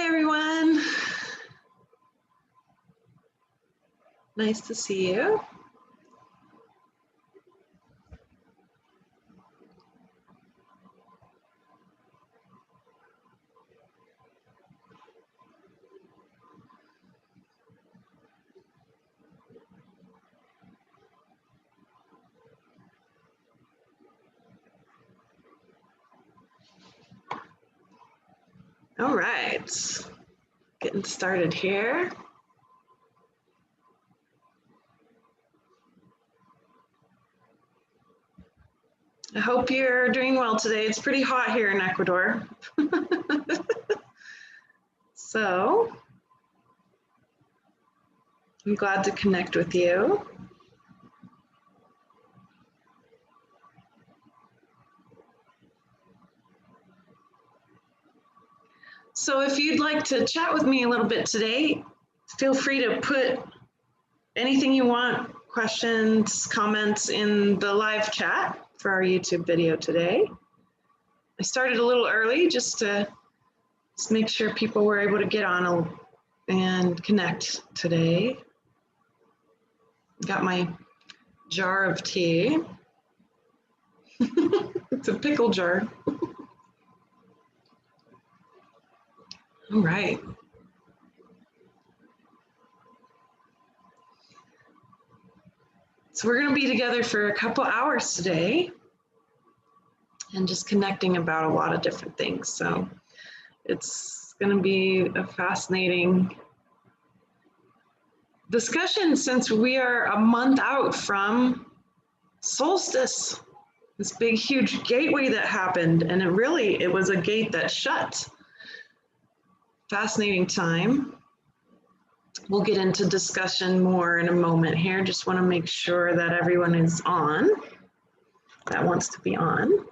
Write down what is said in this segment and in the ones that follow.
Hi, everyone. Nice to see you. All right, getting started here. I hope you're doing well today. It's pretty hot here in Ecuador. So I'm glad to connect with you. So if you'd like to chat with me a little bit today, feel free to put anything you want, questions, comments in the live chat for our YouTube video today. I started a little early just to make sure people were able to get on and connect today. Got my jar of tea. It's a pickle jar. All right. So we're going to be together for a couple hours today and just connecting about a lot of different things. So it's going to be a fascinating discussion since we are a month out from solstice, this big, huge gateway that happened. And it was a gate that shut. Fascinating time. We'll get into discussion more in a moment here. Just want to make sure that everyone is on, that wants to be on.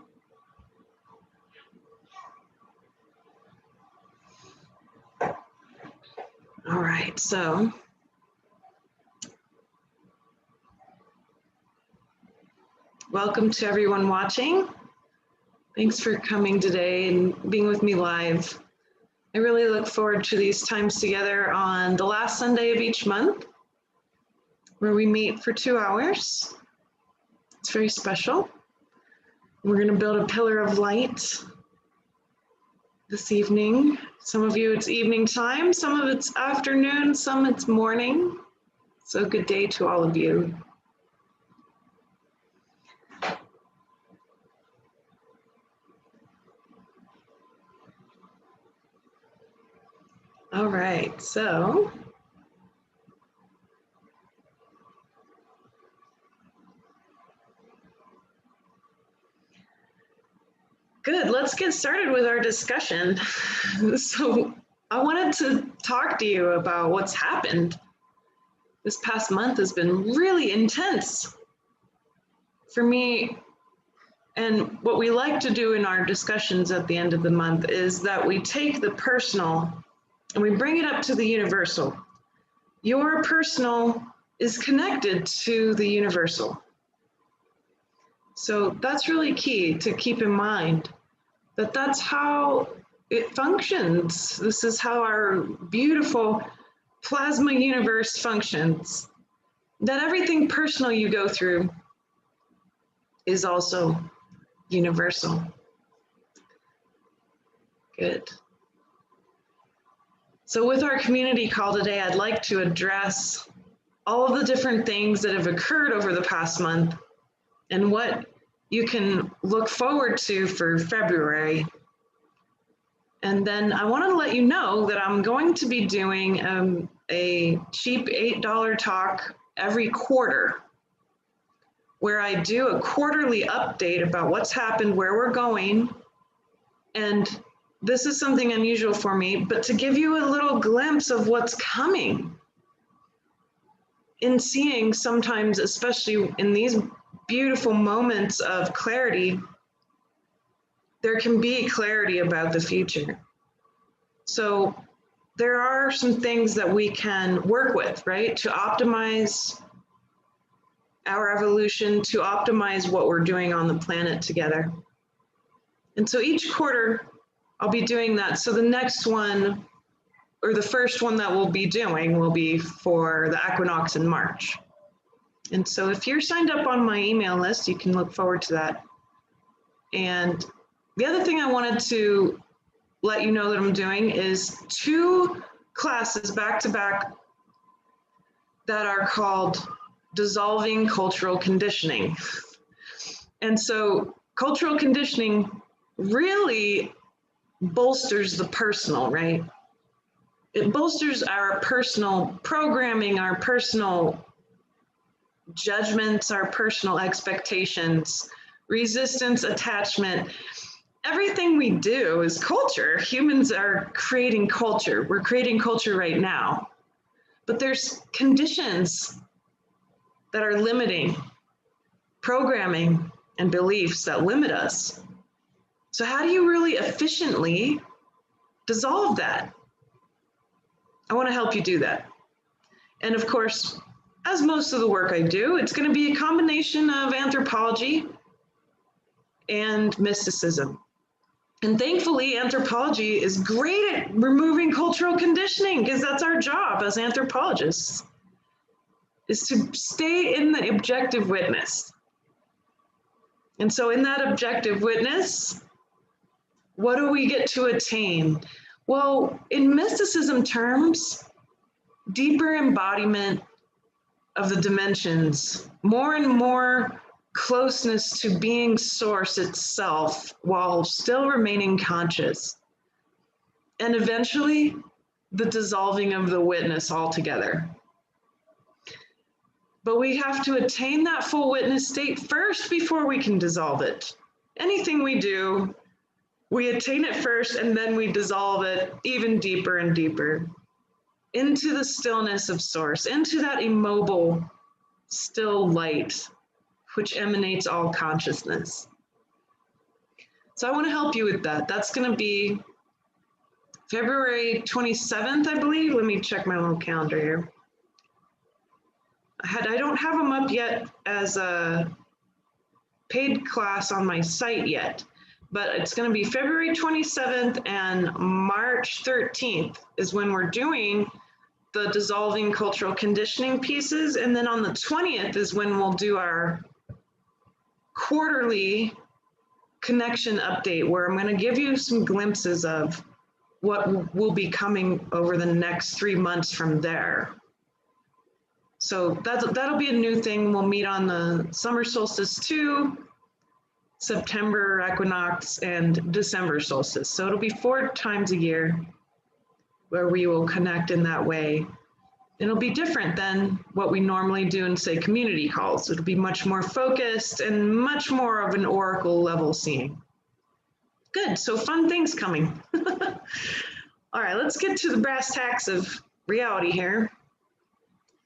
All right, so welcome to everyone watching. Thanks for coming today and being with me live. I really look forward to these times together on the last Sunday of each month, where we meet for 2 hours. It's very special. We're going to build a pillar of light this evening. Some of you it's evening time, some of it's afternoon, some it's morning. So good day to all of you. All right, so good, let's get started with our discussion. So I wanted to talk to you about what's happened. This past month has been really intense for me. And what we like to do in our discussions at the end of the month is that we take the personal and we bring it up to the universal. Your personal is connected to the universal. So that's really key to keep in mind, that that's how it functions. This is how our beautiful plasma universe functions. That everything personal you go through is also universal. Good. So with our community call today, I'd like to address all of the different things that have occurred over the past month and what you can look forward to for February. And then I wanted to let you know that I'm going to be doing a cheap $8 talk every quarter, where I do a quarterly update about what's happened, where we're going. And this is something unusual for me, but to give you a little glimpse of what's coming. In seeing sometimes, especially in these beautiful moments of clarity, there can be clarity about the future. So there are some things that we can work with, right? To optimize our evolution, to optimize what we're doing on the planet together. And so each quarter, I'll be doing that. So the next one or the first one that we'll be doing will be for the equinox in March. And so if you're signed up on my email list, you can look forward to that. And the other thing I wanted to let you know that I'm doing is 2 classes back to back that are called Dissolving Cultural Conditioning. And so cultural conditioning really bolsters the personal, right? It bolsters our personal programming, our personal judgments, our personal expectations, resistance, attachment. Everything we do is culture. Humans are creating culture. We're creating culture right now. But there's conditions that are limiting, programming, and beliefs that limit us. So how do you really efficiently dissolve that? I want to help you do that. And of course, as most of the work I do, it's going to be a combination of anthropology and mysticism. And thankfully, anthropology is great at removing cultural conditioning, because that's our job as anthropologists, is to stay in the objective witness. And so in that objective witness, what do we get to attain? Well, in mysticism terms, deeper embodiment of the dimensions, more and more closeness to being source itself while still remaining conscious. And eventually, the dissolving of the witness altogether. But we have to attain that full witness state first before we can dissolve it. Anything we do, we attain it first and then we dissolve it even deeper and deeper into the stillness of source, into that immobile, still light, which emanates all consciousness. So I want to help you with that. That's going to be February 27th, I believe. Let me check my little calendar here. I don't have them up yet as a paid class on my site yet, but it's going to be February 27th and March 13th is when we're doing the dissolving cultural conditioning pieces. And then on the 20th is when we'll do our quarterly connection update, where I'm going to give you some glimpses of what will be coming over the next 3 months from there. So that'll be a new thing. We'll meet on the summer solstice too, September equinox, and December solstice. So it'll be 4 times a year where we will connect in that way. It'll be different than what we normally do in, say, community calls. It'll be much more focused and much more of an oracle level seeing. Good, so fun things coming. All right, let's get to the brass tacks of reality here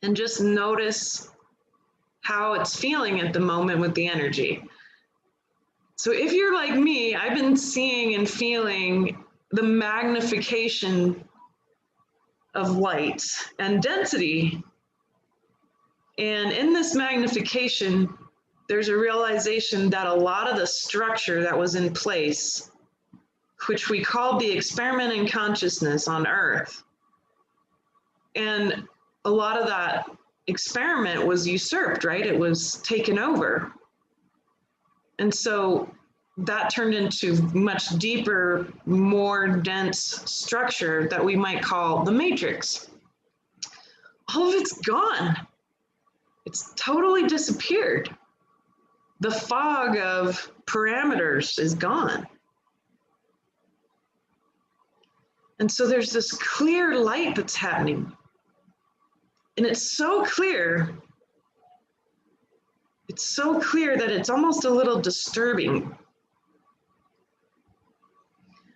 and just notice how it's feeling at the moment with the energy. So if you're like me, I've been seeing and feeling the magnification of light and density. And in this magnification, there's a realization that a lot of the structure that was in place, which we called the experiment in consciousness on Earth, and a lot of that experiment was usurped, right? It was taken over. And so that turned into much deeper, more dense structure that we might call the matrix. All of it's gone. It's totally disappeared. The fog of parameters is gone. And so there's this clear light that's happening. And it's so clear that it's almost a little disturbing,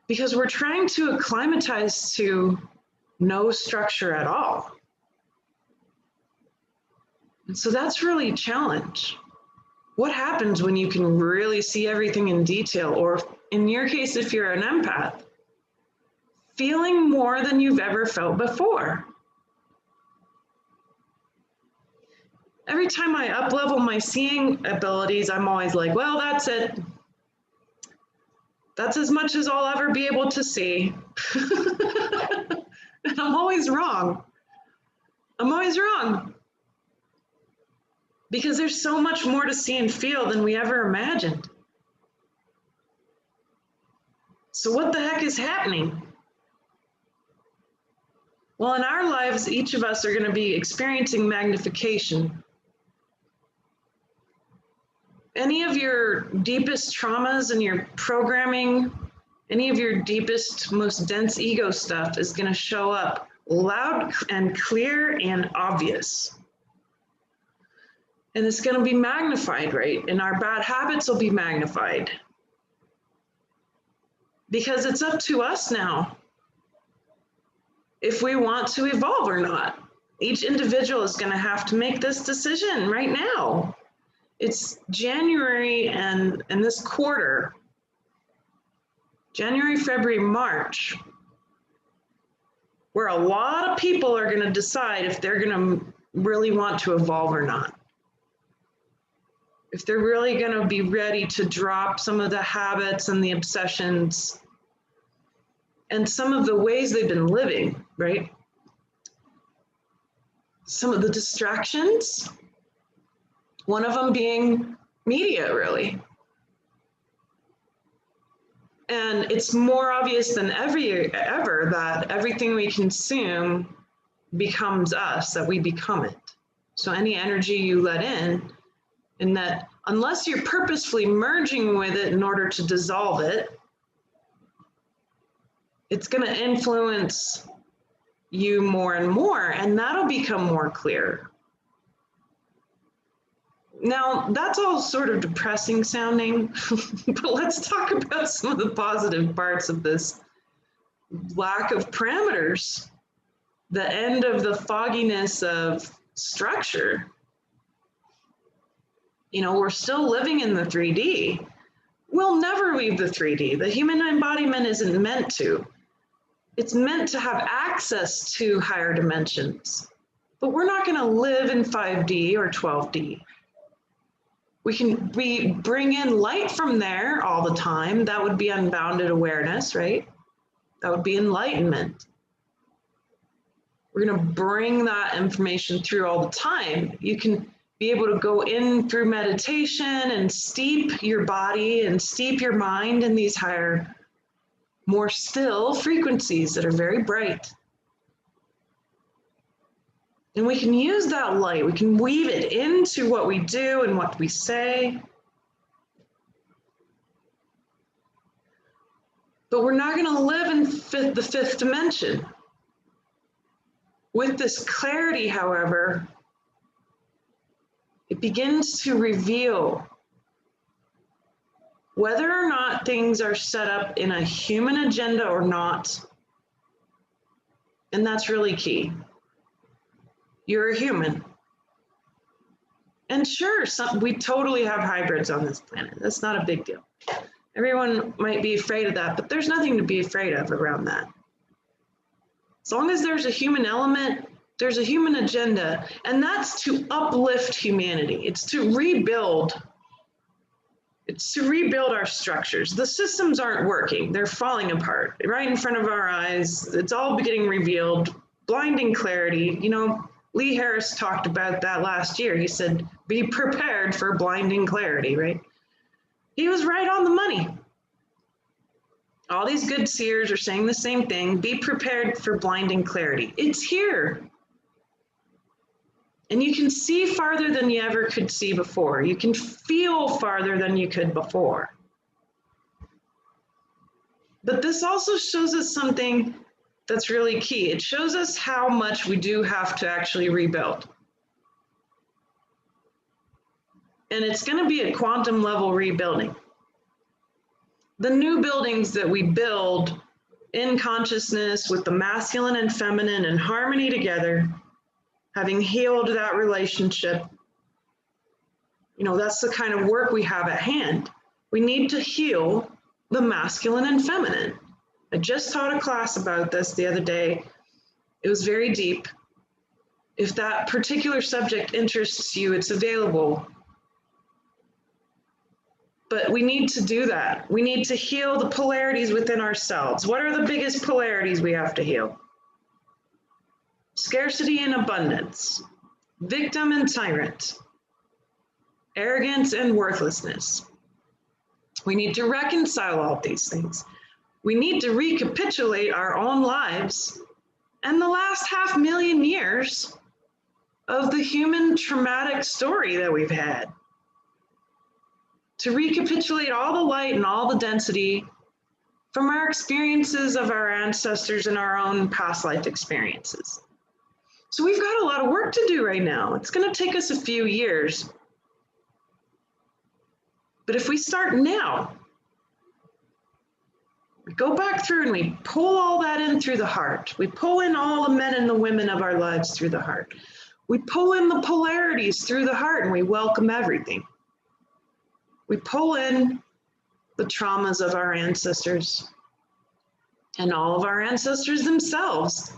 because we're trying to acclimatize to no structure at all. And so that's really a challenge. What happens when you can really see everything in detail? Or in your case, if you're an empath, feeling more than you've ever felt before. Every time I up-level my seeing abilities, I'm always like, well, that's it. That's as much as I'll ever be able to see. And I'm always wrong. I'm always wrong. Because there's so much more to see and feel than we ever imagined. So what the heck is happening? Well, in our lives, each of us are going to be experiencing magnification. Any of your deepest traumas and your programming, any of your deepest, most dense ego stuff is going to show up loud and clear and obvious. And it's going to be magnified, right? And our bad habits will be magnified. Because it's up to us now if we want to evolve or not. Each individual is going to have to make this decision right now. It's January and this quarter, January, February, March, where a lot of people are going to decide if they're going to really want to evolve or not. If they're really going to be ready to drop some of the habits and the obsessions and some of the ways they've been living, right? Some of the distractions, one of them being media, really. And it's more obvious than ever that everything we consume becomes us, that we become it. So any energy you let in, and that unless you're purposefully merging with it in order to dissolve it, it's going to influence you more and more, and that'll become more clear. Now, that's all sort of depressing sounding, but let's talk about some of the positive parts of this lack of parameters, the end of the fogginess of structure. You know, we're still living in the 3D. We'll never leave the 3D. The human embodiment isn't meant to. It's meant to have access to higher dimensions, but we're not going to live in 5D or 12D. We bring in light from there all the time. That would be unbounded awareness, right? That would be enlightenment. We're going to bring that information through all the time. You can be able to go in through meditation and steep your body and steep your mind in these higher, more still frequencies that are very bright. And we can use that light, we can weave it into what we do and what we say. But we're not going to live in the fifth dimension. With this clarity, however, it begins to reveal whether or not things are set up in a human agenda or not. And that's really key. You're a human. And sure, we totally have hybrids on this planet. That's not a big deal. Everyone might be afraid of that, but there's nothing to be afraid of around that. As long as there's a human element, there's a human agenda, and that's to uplift humanity. It's to rebuild. It's to rebuild our structures. The systems aren't working. They're falling apart right in front of our eyes. It's all getting revealed, blinding clarity. You know, Lee Harris talked about that last year. He said, be prepared for blinding clarity, right? He was right on the money. All these good seers are saying the same thing. Be prepared for blinding clarity. It's here. And you can see farther than you ever could see before. You can feel farther than you could before. But this also shows us something that's really key. It shows us how much we do have to actually rebuild. And it's going to be a quantum level rebuilding. The new buildings that we build in consciousness with the masculine and feminine in harmony together, having healed that relationship, you know, that's the kind of work we have at hand. We need to heal the masculine and feminine. I just taught a class about this the other day. It was very deep. If that particular subject interests you, it's available. But we need to do that. We need to heal the polarities within ourselves. What are the biggest polarities we have to heal? scarcity and abundance, victim and tyrant, arrogance and worthlessness. We need to reconcile all these things. We need to recapitulate our own lives and the last 500,000 years of the human traumatic story that we've had. To recapitulate all the light and all the density from our experiences of our ancestors and our own past life experiences. So we've got a lot of work to do right now. It's going to take us a few years. But if we start now, we go back through and we pull all that in through the heart. We pull in all the men and the women of our lives through the heart. We pull in the polarities through the heart and we welcome everything. We pull in the traumas of our ancestors and all of our ancestors themselves.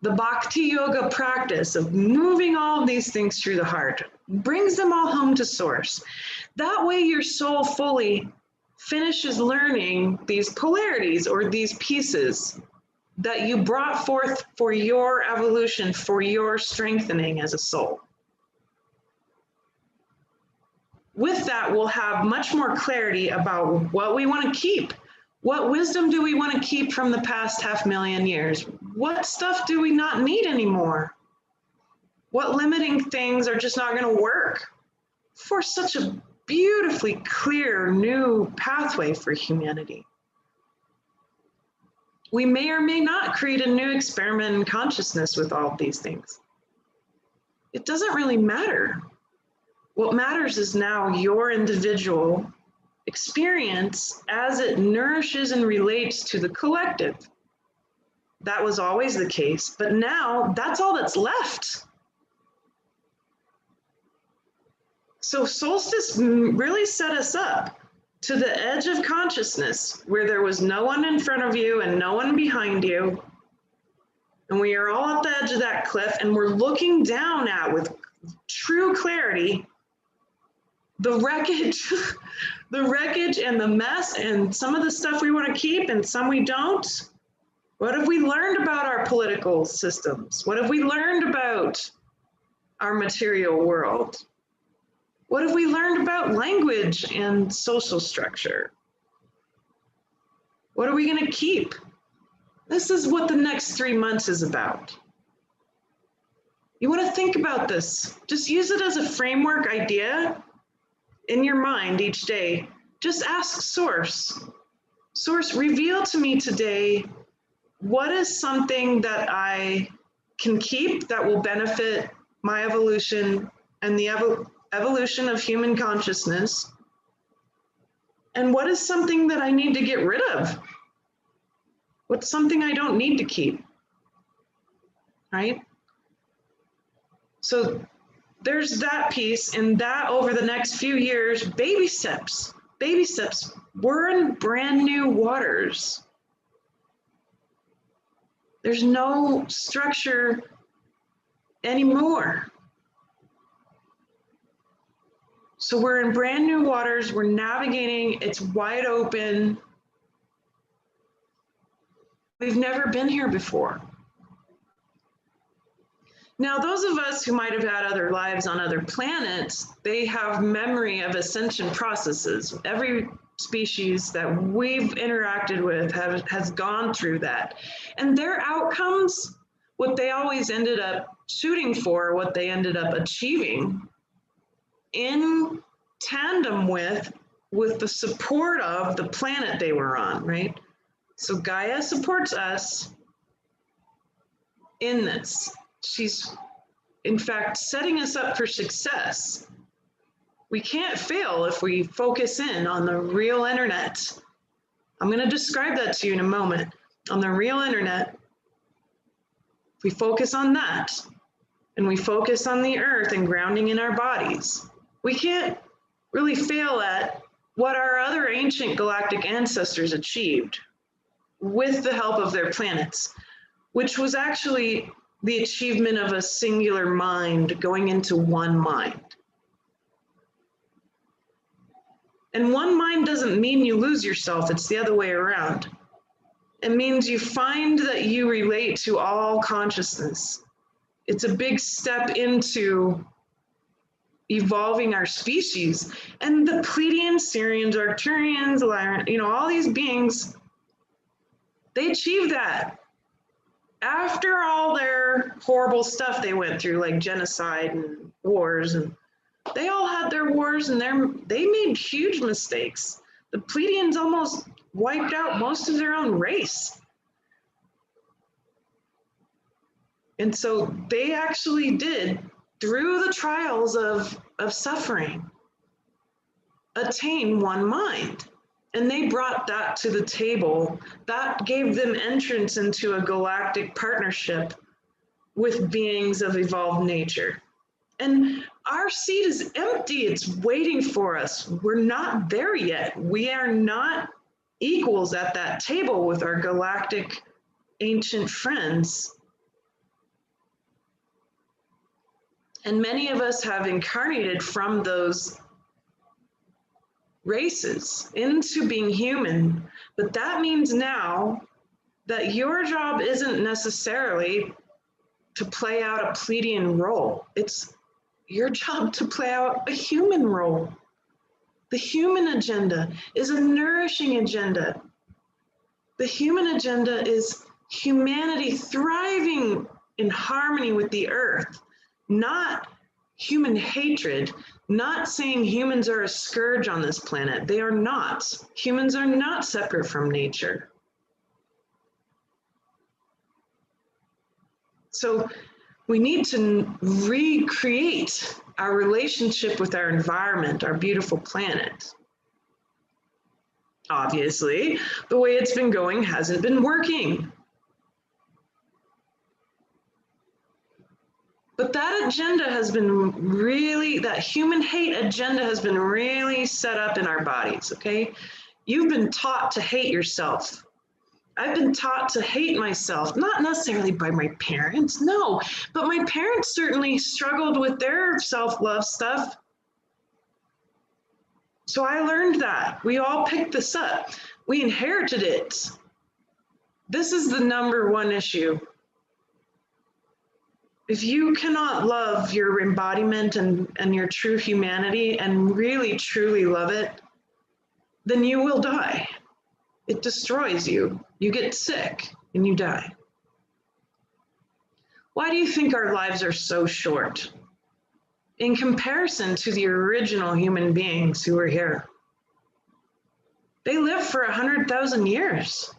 The bhakti yoga practice of moving all of these things through the heart brings them all home to source. That way your soul fully finishes learning these polarities or these pieces that you brought forth for your evolution, for your strengthening as a soul. With that, we'll have much more clarity about what we want to keep. What wisdom do we want to keep from the past 500,000 years? What stuff do we not need anymore? What limiting things are just not going to work for such a beautifully clear new pathway for humanity? We may or may not create a new experiment in consciousness with all of these things. It doesn't really matter. What matters is now your individual experience as it nourishes and relates to the collective. That was always the case, but now that's all that's left. So solstice really set us up to the edge of consciousness where there was no one in front of you and no one behind you. And we are all at the edge of that cliff and we're looking down at, with true clarity, the wreckage, the wreckage and the mess and some of the stuff we want to keep and some we don't. What have we learned about our political systems? What have we learned about our material world? What have we learned about language and social structure? What are we going to keep? This is what the next 3 months is about. You want to think about this. Just use it as a framework idea in your mind each day. Just ask Source. Source, reveal to me today, what is something that I can keep that will benefit my evolution and the evolution of human consciousness? And what is something that I need to get rid of? What's something I don't need to keep? Right? So there's that piece, and that over the next few years, baby steps. We're in brand new waters. There's no structure anymore. So we're in brand new waters, we're navigating, it's wide open. We've never been here before. Now, those of us who might have had other lives on other planets, they have memory of ascension processes. Every species that we've interacted with has gone through that. And their outcomes, what they always ended up shooting for, what they ended up achieving, in tandem with the support of the planet they were on, right? So Gaia supports us in this. She's, in fact, setting us up for success. We can't fail if we focus in on the real internet. I'm going to describe that to you in a moment. On the real internet, if we focus on that, and we focus on the earth and grounding in our bodies, we can't really fail at what our other ancient galactic ancestors achieved with the help of their planets, which was actually the achievement of a singular mind going into one mind. And one mind doesn't mean you lose yourself, it's the other way around. It means you find that you relate to all consciousness. It's a big step into evolving our species. And the Pleiadians, Sirians, Arcturians, all these beings, they achieved that. After all their horrible stuff they went through, like genocide and wars, and they all had their wars and they made huge mistakes. The Pleiadians almost wiped out most of their own race. And so they actually did, through the trials of suffering, attain one mind. And they brought that to the table. That gave them entrance into a galactic partnership with beings of evolved nature. And our seat is empty. It's waiting for us. We're not there yet. We are not equals at that table with our galactic ancient friends. And many of us have incarnated from those races into being human. But that means now that your job isn't necessarily to play out a Pleiadian role. It's your job to play out a human role. The human agenda is a nourishing agenda. The human agenda is humanity thriving in harmony with the earth, not human hatred, not saying humans are a scourge on this planet. They are not. Humans are not separate from nature. So we need to recreate our relationship with our environment, our beautiful planet. Obviously, the way it's been going hasn't been working. But that agenda has been really, that human hate agenda has been really set up in our bodies, okay? You've been taught to hate yourself. I've been taught to hate myself, not necessarily by my parents, no, but my parents certainly struggled with their self-love stuff. So I learned that. We all picked this up. We inherited it. This is the number one issue. If you cannot love your embodiment and your true humanity and really, truly love it, then you will die. It destroys you. You get sick and you die. Why do you think our lives are so short in comparison to the original human beings who were here? They lived for 100,000 years.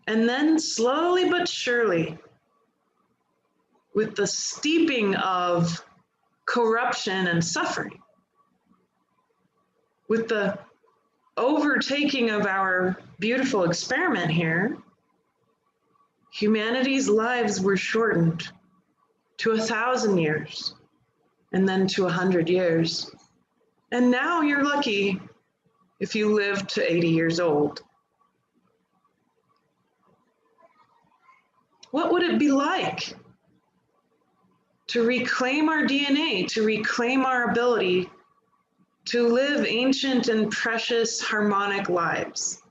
And then slowly but surely, with the steeping of corruption and suffering, with the overtaking of our beautiful experiment here, humanity's lives were shortened to 1,000 years and then to 100 years. And now you're lucky if you live to 80 years old. What would it be like to reclaim our DNA, to reclaim our ability to live ancient and precious harmonic lives?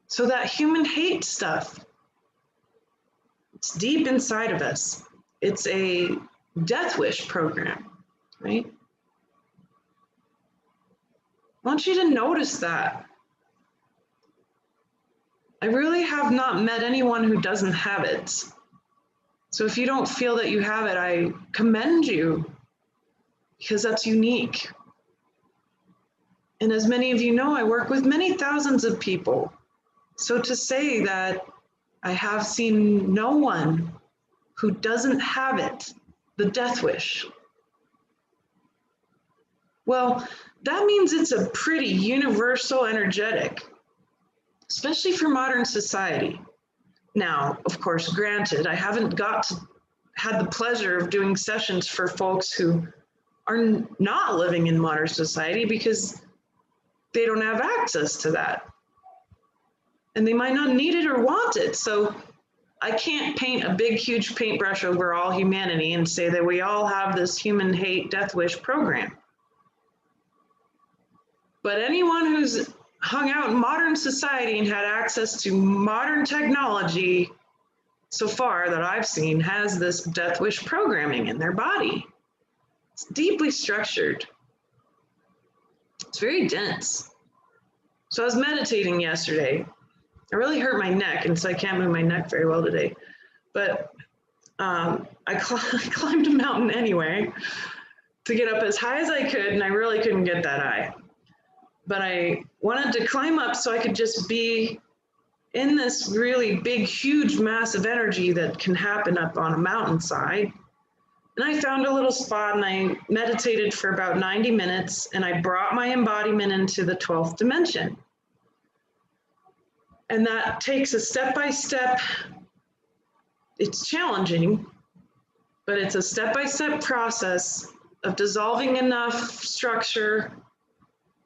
So that human hate stuff, it's deep inside of us. It's a death wish program, right? I want you to notice that. I really have not met anyone who doesn't have it. So if you don't feel that you have it, I commend you, because that's unique. And as many of you know, I work with many thousands of people. So to say that I have seen no one who doesn't have it, the death wish, well, that means it's a pretty universal energetic, especially for modern society. Now, of course, granted, I haven't had the pleasure of doing sessions for folks who are not living in modern society because they don't have access to that. And they might not need it or want it. So I can't paint a big, huge paintbrush over all humanity and say that we all have this human hate death wish program. But anyone who's hung out in modern society and had access to modern technology so far that I've seen has this death wish programming in their body. It's deeply structured. It's very dense. So I was meditating yesterday. I really hurt my neck, and so I can't move my neck very well today. But I climbed a mountain anyway to get up as high as I could, and I really couldn't get that high. But I wanted to climb up so I could just be in this really big, huge, massive energy that can happen up on a mountainside. And I found a little spot and I meditated for about 90 minutes, and I brought my embodiment into the 12th dimension. And that takes a step-by-step, it's challenging, but it's a step-by-step process of dissolving enough structure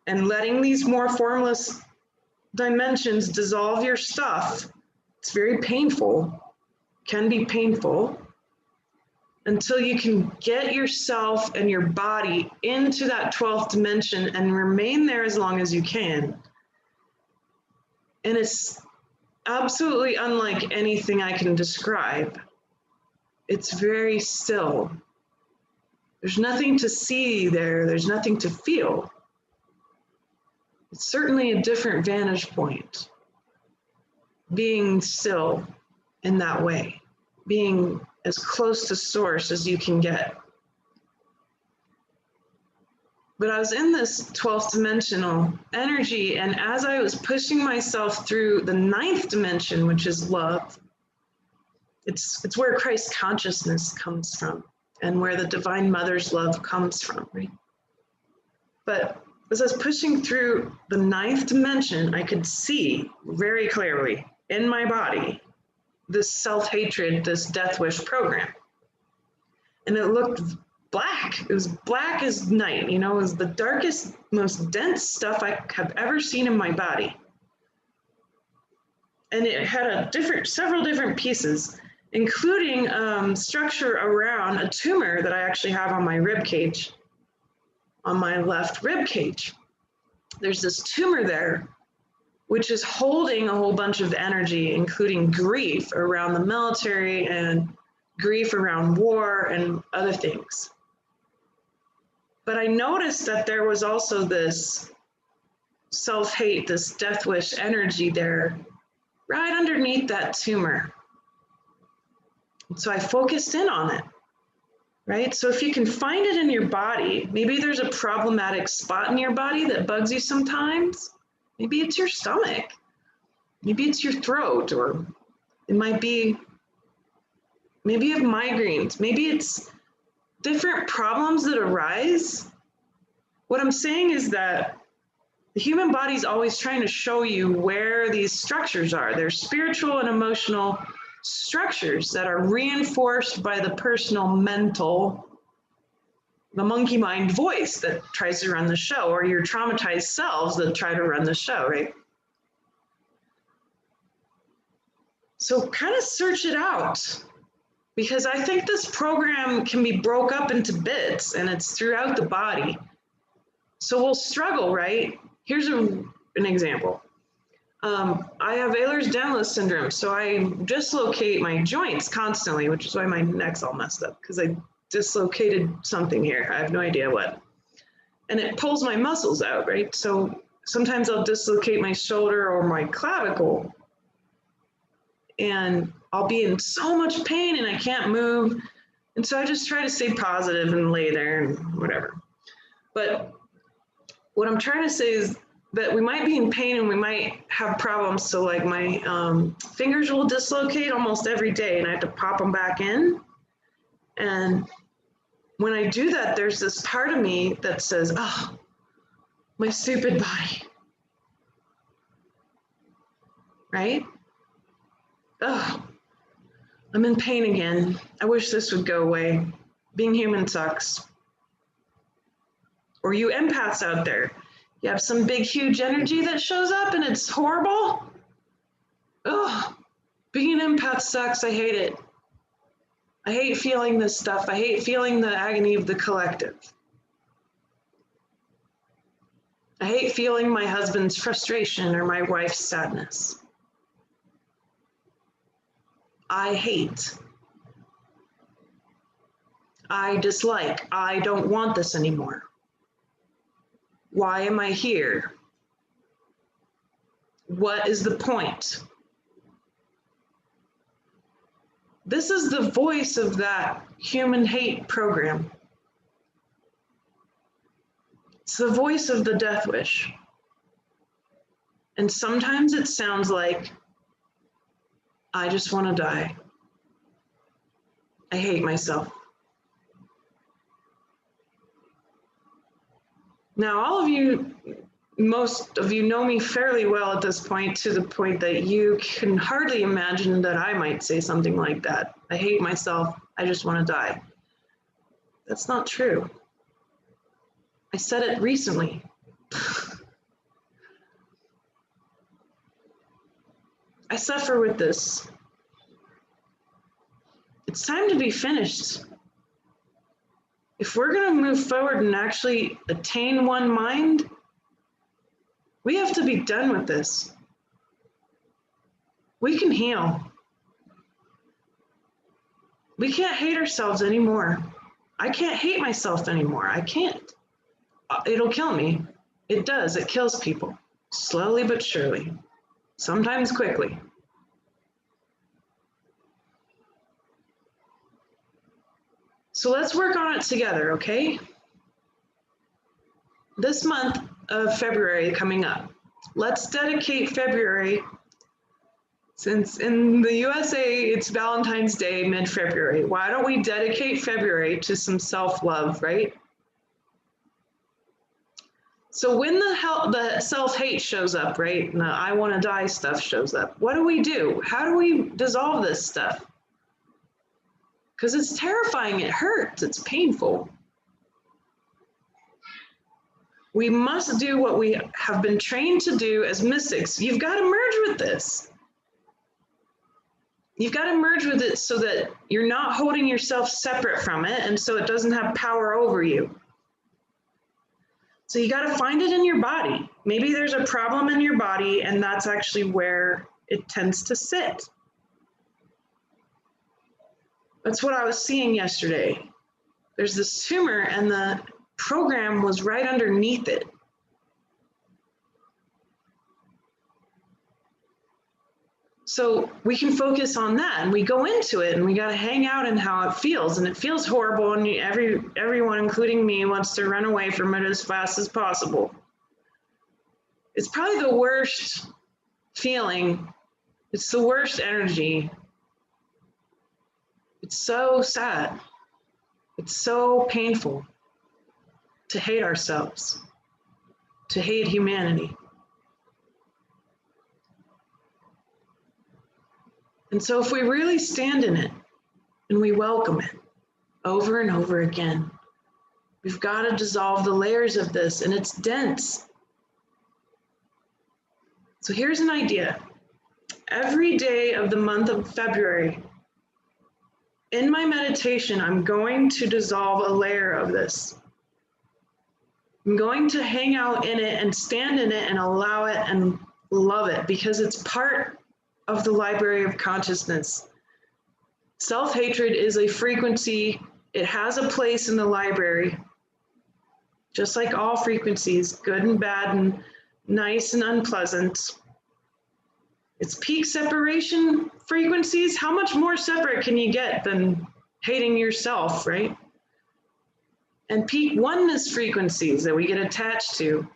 and letting these more formless dimensions dissolve your stuff. It's very painful, can be painful, until you can get yourself and your body into that 12th dimension and remain there as long as you can. And it's absolutely unlike anything I can describe. It's very still. There's nothing to see there. There's nothing to feel. It's certainly a different vantage point, being still in that way, being as close to source as you can get. But I was in this 12th dimensional energy, and as I was pushing myself through the 9th dimension, which is love, it's where Christ consciousness comes from and where the Divine Mother's love comes from, right? But as I was pushing through the 9th dimension, I could see very clearly in my body this self-hatred, this death wish program. And it looked black. It was black as night, you know, it was the darkest, most dense stuff I have ever seen in my body. And it had several different pieces, including structure around a tumor that I actually have on my rib cage, on my left rib cage. There's this tumor there, which is holding a whole bunch of energy, including grief around the military and grief around war and other things. But I noticed that there was also this self-hate, this death wish energy there, right underneath that tumor. And so I focused in on it, right? So if you can find it in your body, maybe there's a problematic spot in your body that bugs you sometimes. Maybe it's your stomach. Maybe it's your throat, or it might be, maybe you have migraines. Maybe it's different problems that arise. What I'm saying is that the human body is always trying to show you where these structures are. They're spiritual and emotional structures that are reinforced by the personal mental, the monkey mind voice that tries to run the show, or your traumatized selves that try to run the show, right? So kind of search it out, because I think this program can be broke up into bits and it's throughout the body. So we'll struggle, right? Here's an example. I have Ehlers-Danlos syndrome, so I dislocate my joints constantly, which is why my neck's all messed up, because I dislocated something here. I have no idea what. And it pulls my muscles out, right? So sometimes I'll dislocate my shoulder or my clavicle, and I'll be in so much pain and I can't move. And so I just try to stay positive and lay there and whatever. But what I'm trying to say is that we might be in pain and we might have problems. So like my fingers will dislocate almost every day and I have to pop them back in. And when I do that, there's this part of me that says, oh, my stupid body, right? Oh, I'm in pain again. I wish this would go away. Being human sucks. Or you empaths out there, you have some big, huge energy that shows up and it's horrible. Oh, Being an empath sucks. I hate it. I hate feeling this stuff. I hate feeling the agony of the collective. I hate feeling my husband's frustration or my wife's sadness. I hate. I dislike. I don't want this anymore. Why am I here? What is the point? This is the voice of that human hate program. It's the voice of the death wish. And sometimes it sounds like, I just want to die. I hate myself. Now, all of you, most of you know me fairly well at this point, to the point that you can hardly imagine that I might say something like that. I hate myself. I just want to die. That's not true. I said it recently. I suffer with this. It's time to be finished. If we're going to move forward and actually attain one mind, we have to be done with this. We can heal. We can't hate ourselves anymore. I can't hate myself anymore. I can't. It'll kill me. It does. It kills people. Slowly but surely. Sometimes quickly. So let's work on it together, okay? This month of February coming up, let's dedicate February, since in the USA it's Valentine's Day mid-February. Why don't we dedicate February to some self-love, right? So when the self-hate shows up, right, and the I want to die stuff shows up, what do? How do we dissolve this stuff? Because it's terrifying, it hurts, it's painful. We must do what we have been trained to do as mystics. You've got to merge with this. You've got to merge with it so that you're not holding yourself separate from it, and so it doesn't have power over you. So you got to find it in your body. Maybe there's a problem in your body, and that's actually where it tends to sit. That's what I was seeing yesterday. There's this tumor, and the program was right underneath it. So we can focus on that, and we go into it, and we got to hang out in how it feels, and it feels horrible, and everyone, including me, wants to run away from it as fast as possible. It's probably the worst feeling. It's the worst energy. It's so sad. It's so painful to hate ourselves, to hate humanity. And so if we really stand in it and we welcome it over and over again, we've got to dissolve the layers of this, and it's dense. So here's an idea. Every day of the month of February, in my meditation, I'm going to dissolve a layer of this. I'm going to hang out in it and stand in it and allow it and love it, because it's part of the library of consciousness. Self-hatred is a frequency. It has a place in the library, just like all frequencies, good and bad and nice and unpleasant. It's peak separation frequencies. How much more separate can you get than hating yourself, right? And peak oneness frequencies that we get attached to.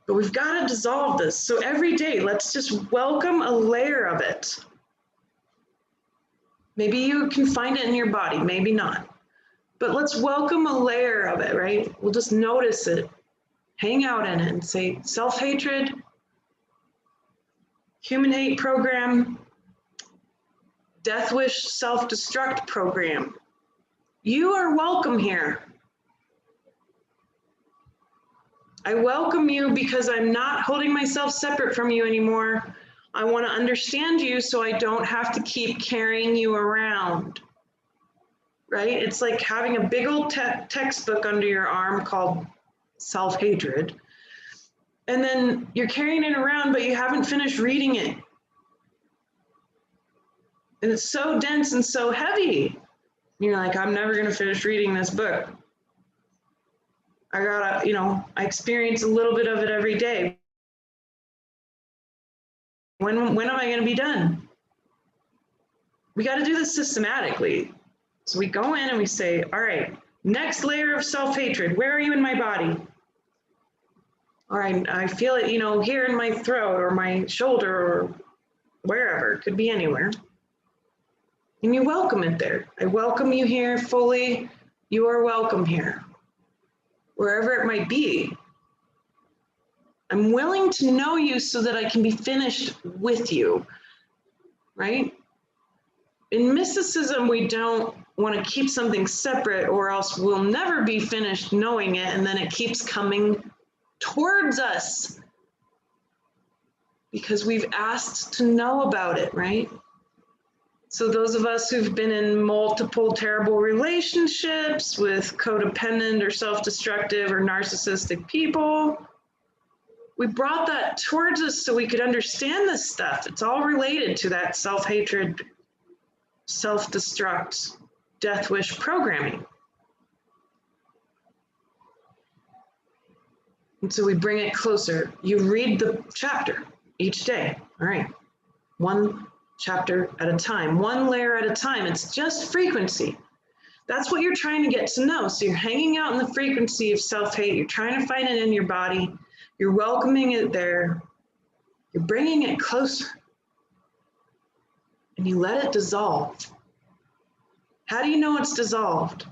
But we've got to dissolve this. So every day, let's just welcome a layer of it. Maybe you can find it in your body, maybe not. But let's welcome a layer of it, right? We'll just notice it, hang out in it, and say self-hatred, human hate program, death wish self-destruct program. You are welcome here. I welcome you because I'm not holding myself separate from you anymore. I want to understand you so I don't have to keep carrying you around, right? It's like having a big old textbook under your arm called self-hatred. And then you're carrying it around, but you haven't finished reading it. And it's so dense and so heavy. And you're like, I'm never going to finish reading this book. I gotta, I experience a little bit of it every day. When am I going to be done? We got to do this systematically. So we go in and we say, all right, next layer of self-hatred. Where are you in my body? All right, I feel it, here in my throat or my shoulder or wherever. It could be anywhere. And you welcome it there. I welcome you here fully. You are welcome here. Wherever it might be. I'm willing to know you so that I can be finished with you, right? In mysticism, we don't want to keep something separate or else we'll never be finished knowing it, and then it keeps coming towards us because we've asked to know about it, right? So those of us who've been in multiple terrible relationships with codependent or self-destructive or narcissistic people, we brought that towards us so we could understand this stuff. It's all related to that self-hatred, self-destruct, death wish programming. And so we bring it closer. You read the chapter each day. All right, one chapter at a time, one layer at a time. It's just frequency. That's what you're trying to get to know. So you're hanging out in the frequency of self-hate. You're trying to find it in your body. You're welcoming it there. You're bringing it closer. And you let it dissolve. How do you know it's dissolved?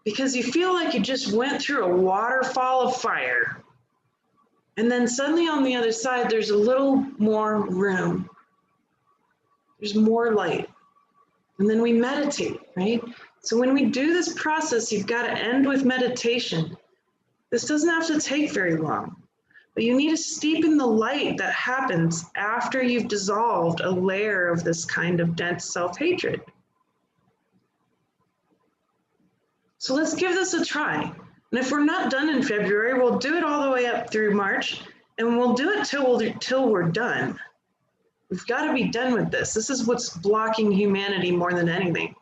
Because you feel like you just went through a waterfall of fire. And then suddenly on the other side, there's a little more room. There's more light. And then we meditate, right? So when we do this process, you've got to end with meditation. This doesn't have to take very long, but you need to steep in the light that happens after you've dissolved a layer of this kind of dense self-hatred. So let's give this a try. And if we're not done in February, we'll do it all the way up through March, and we'll do it till we're done. We've got to be done with this. This is what's blocking humanity more than anything.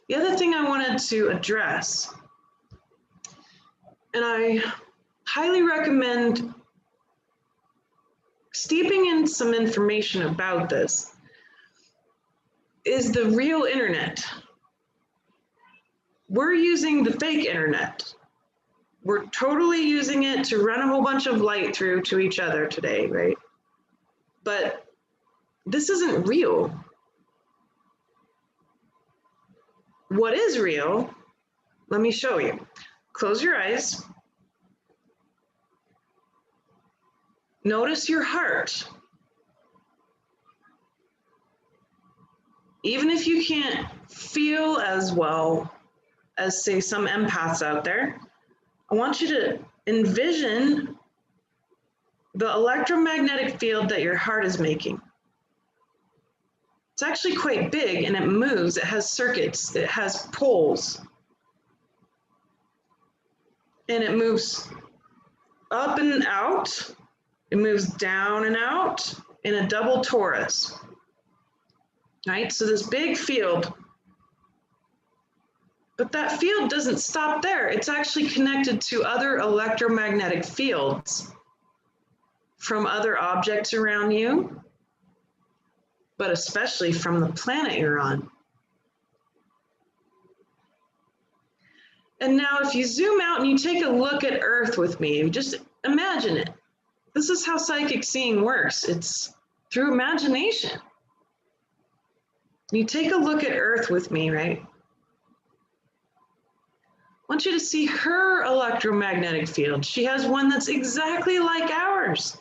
The other thing I wanted to address, and I highly recommend steeping in some information about this, is the real internet. We're using the fake internet. We're totally using it to run a whole bunch of light through to each other today, right? But this isn't real. What is real? Let me show you. Close your eyes. Notice your heart. Even if you can't feel as well as, say, some empaths out there, I want you to envision the electromagnetic field that your heart is making. It's actually quite big and it moves. It has circuits. It has poles. And it moves up and out. It moves down and out in a double torus. Right? So this big field. But that field doesn't stop there. It's actually connected to other electromagnetic fields from other objects around you, but especially from the planet you're on. And now if you zoom out and you take a look at Earth with me, just imagine it. This is how psychic seeing works. It's through imagination. You take a look at Earth with me, right? I want you to see her electromagnetic field. She has one that's exactly like ours.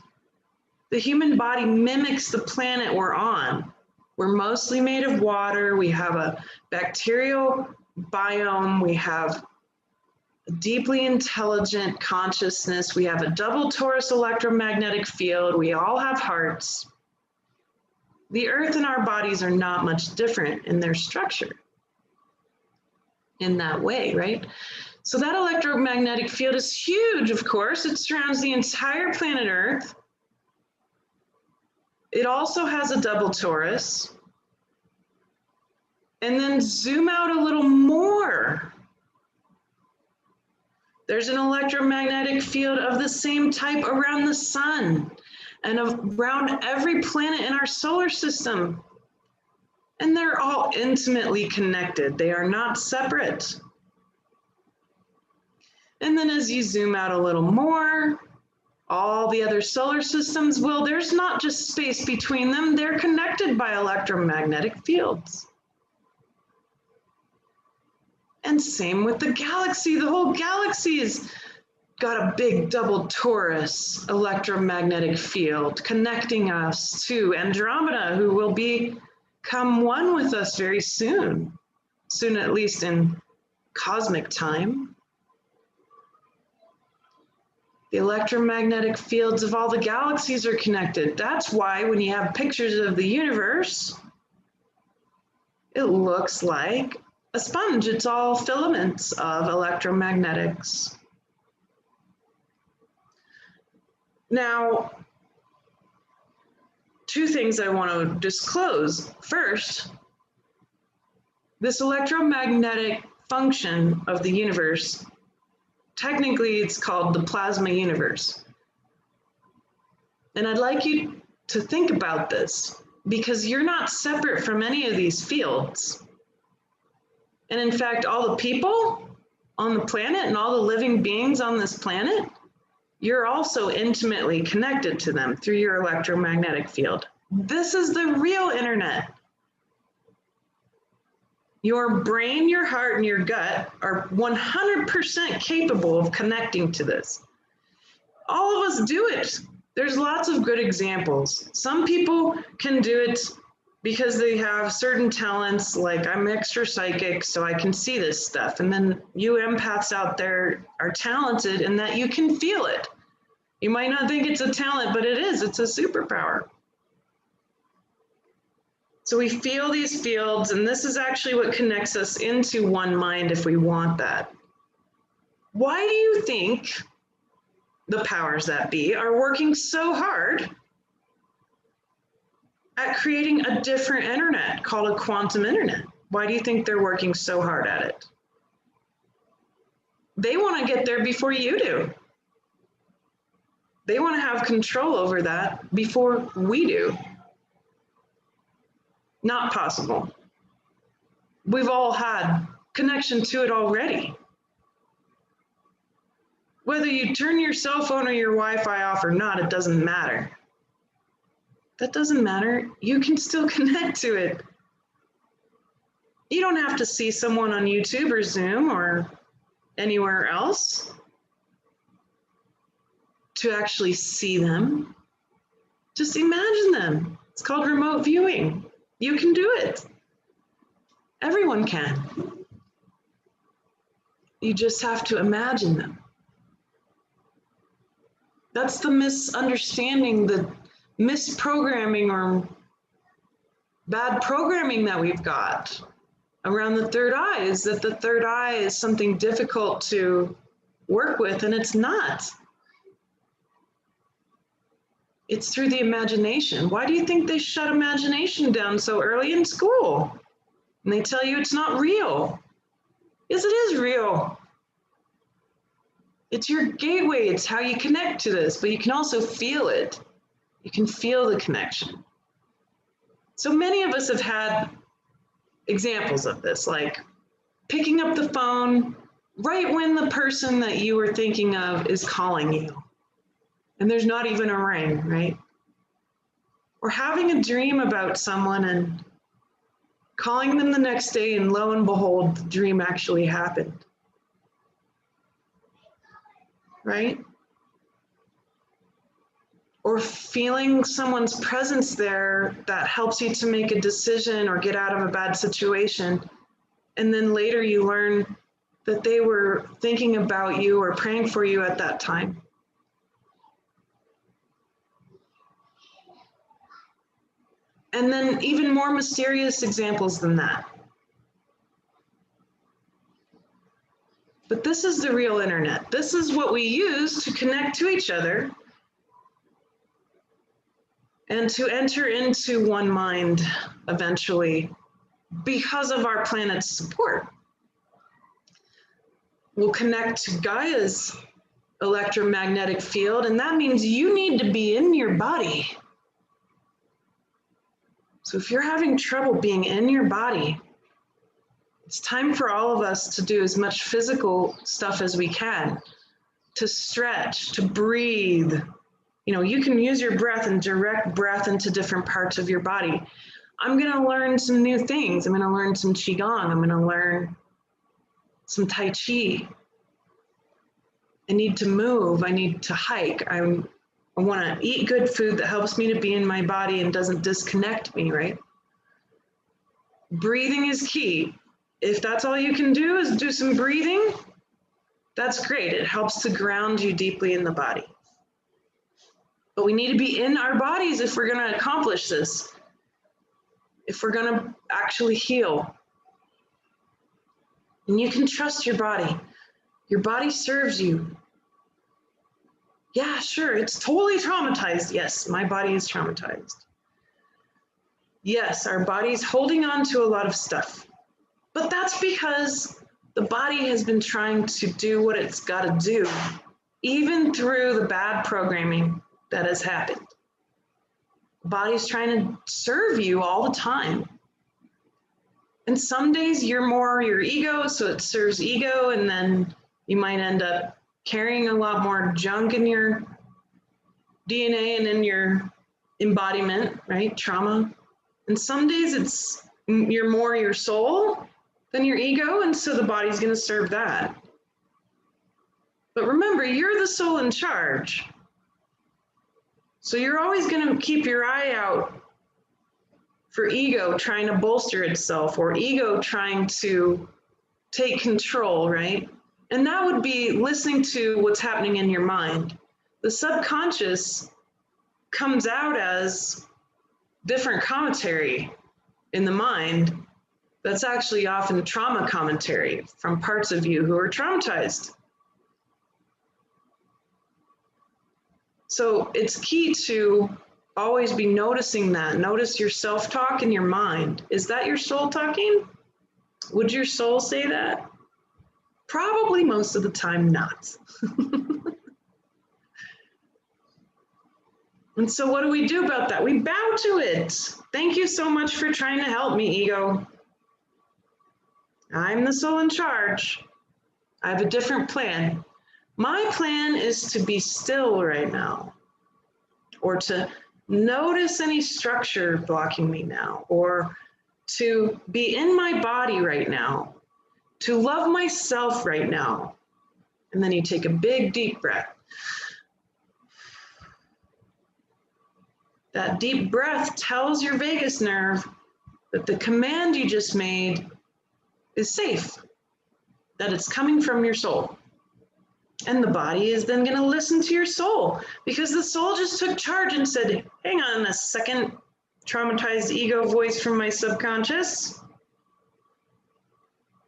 The human body mimics the planet we're on. We're mostly made of water. We have a bacterial biome, we have a deeply intelligent consciousness, we have a double torus electromagnetic field, we all have hearts. The earth and our bodies are not much different in their structure in that way, right? So that electromagnetic field is huge, of course. It surrounds the entire planet Earth. It also has a double torus. And then zoom out a little more. There's an electromagnetic field of the same type around the sun and around every planet in our solar system. And they're all intimately connected. They are not separate. And then as you zoom out a little more, all the other solar systems, well, there's not just space between them, they're connected by electromagnetic fields. And same with the galaxy. The whole galaxy has got a big double torus electromagnetic field connecting us to Andromeda, who will become one with us very soon at least in cosmic time. The electromagnetic fields of all the galaxies are connected. That's why when you have pictures of the universe, it looks like a sponge. It's all filaments of electromagnetics. Now, two things I want to disclose. First, this electromagnetic function of the universe, technically it's called the plasma universe. And I'd like you to think about this because you're not separate from any of these fields. And in fact, all the people on the planet and all the living beings on this planet, you're also intimately connected to them through your electromagnetic field. This is the real internet. Your brain, your heart, and your gut are 100% capable of connecting to this. All of us do it. There's lots of good examples. Some people can do it because they have certain talents, like I'm extra psychic, so I can see this stuff. And then you empaths out there are talented in that you can feel it. You might not think it's a talent, but it is. It's a superpower. So we feel these fields, and this is actually what connects us into one mind if we want that. Why do you think the powers that be are working so hard at creating a different internet called a quantum internet? Why do you think they're working so hard at it? They want to get there before you do. They want to have control over that before we do. Not possible. We've all had connection to it already. Whether you turn your cell phone or your Wi-Fi off or not, it doesn't matter. That doesn't matter. You can still connect to it. You don't have to see someone on YouTube or Zoom or anywhere else to actually see them. Just imagine them. It's called remote viewing. You can do it. Everyone can. You just have to imagine them. That's the misunderstanding, the misprogramming or bad programming that we've got around the third eye, is that the third eye is something difficult to work with, and it's not. It's through the imagination. Why do you think they shut imagination down so early in school? And they tell you it's not real. Yes, it is real. It's your gateway. It's how you connect to this, but you can also feel it. You can feel the connection. So many of us have had examples of this, like picking up the phone right when the person that you were thinking of is calling you. And there's not even a ring, right? Or having a dream about someone and calling them the next day, and lo and behold, the dream actually happened. Right? Or feeling someone's presence there that helps you to make a decision or get out of a bad situation, And then later you learn that they were thinking about you or praying for you at that time. And then even more mysterious examples than that. But this is the real internet. This is what we use to connect to each other and to enter into one mind eventually because of our planet's support. We'll connect to Gaia's electromagnetic field, and that means you need to be in your body. So if you're having trouble being in your body, it's time for all of us to do as much physical stuff as we can, to stretch, to breathe. You know, you can use your breath and direct breath into different parts of your body. I'm going to learn some new things. I'm going to learn some Qigong. I'm going to learn some Tai Chi. I need to move. I need to hike. I want to eat good food that helps me to be in my body and doesn't disconnect me, right? Breathing is key. If that's all you can do is do some breathing, that's great. It helps to ground you deeply in the body. But we need to be in our bodies if we're going to accomplish this, if we're going to actually heal. And you can trust your body. Your body serves you. Yeah, sure, it's totally traumatized. Yes, my body is traumatized. Yes, our body's holding on to a lot of stuff. But that's because the body has been trying to do what it's got to do, even through the bad programming that has happened. The body's trying to serve you all the time. And some days you're more your ego, so it serves ego, and then you might end up carrying a lot more junk in your DNA and in your embodiment, right? Trauma. And some days you're more your soul than your ego, and so the body's going to serve that. But remember, you're the soul in charge. So you're always going to keep your eye out for ego trying to bolster itself, or ego trying to take control, right? And that would be listening to what's happening in your mind. The subconscious comes out as different commentary in the mind that's actually often trauma commentary from parts of you who are traumatized. So it's key to always be noticing that. Notice your self-talk in your mind. Is that your soul talking? Would your soul say that? Probably most of the time not. And so what do we do about that? We bow to it. Thank you so much for trying to help me, ego. I'm the soul in charge. I have a different plan. My plan is to be still right now, or to notice any structure blocking me now, or to be in my body right now, to love myself right now. And then you take a big, deep breath. That deep breath tells your vagus nerve that the command you just made is safe, that it's coming from your soul. And the body is then going to listen to your soul, because the soul just took charge and said, hang on a second, traumatized ego voice from my subconscious.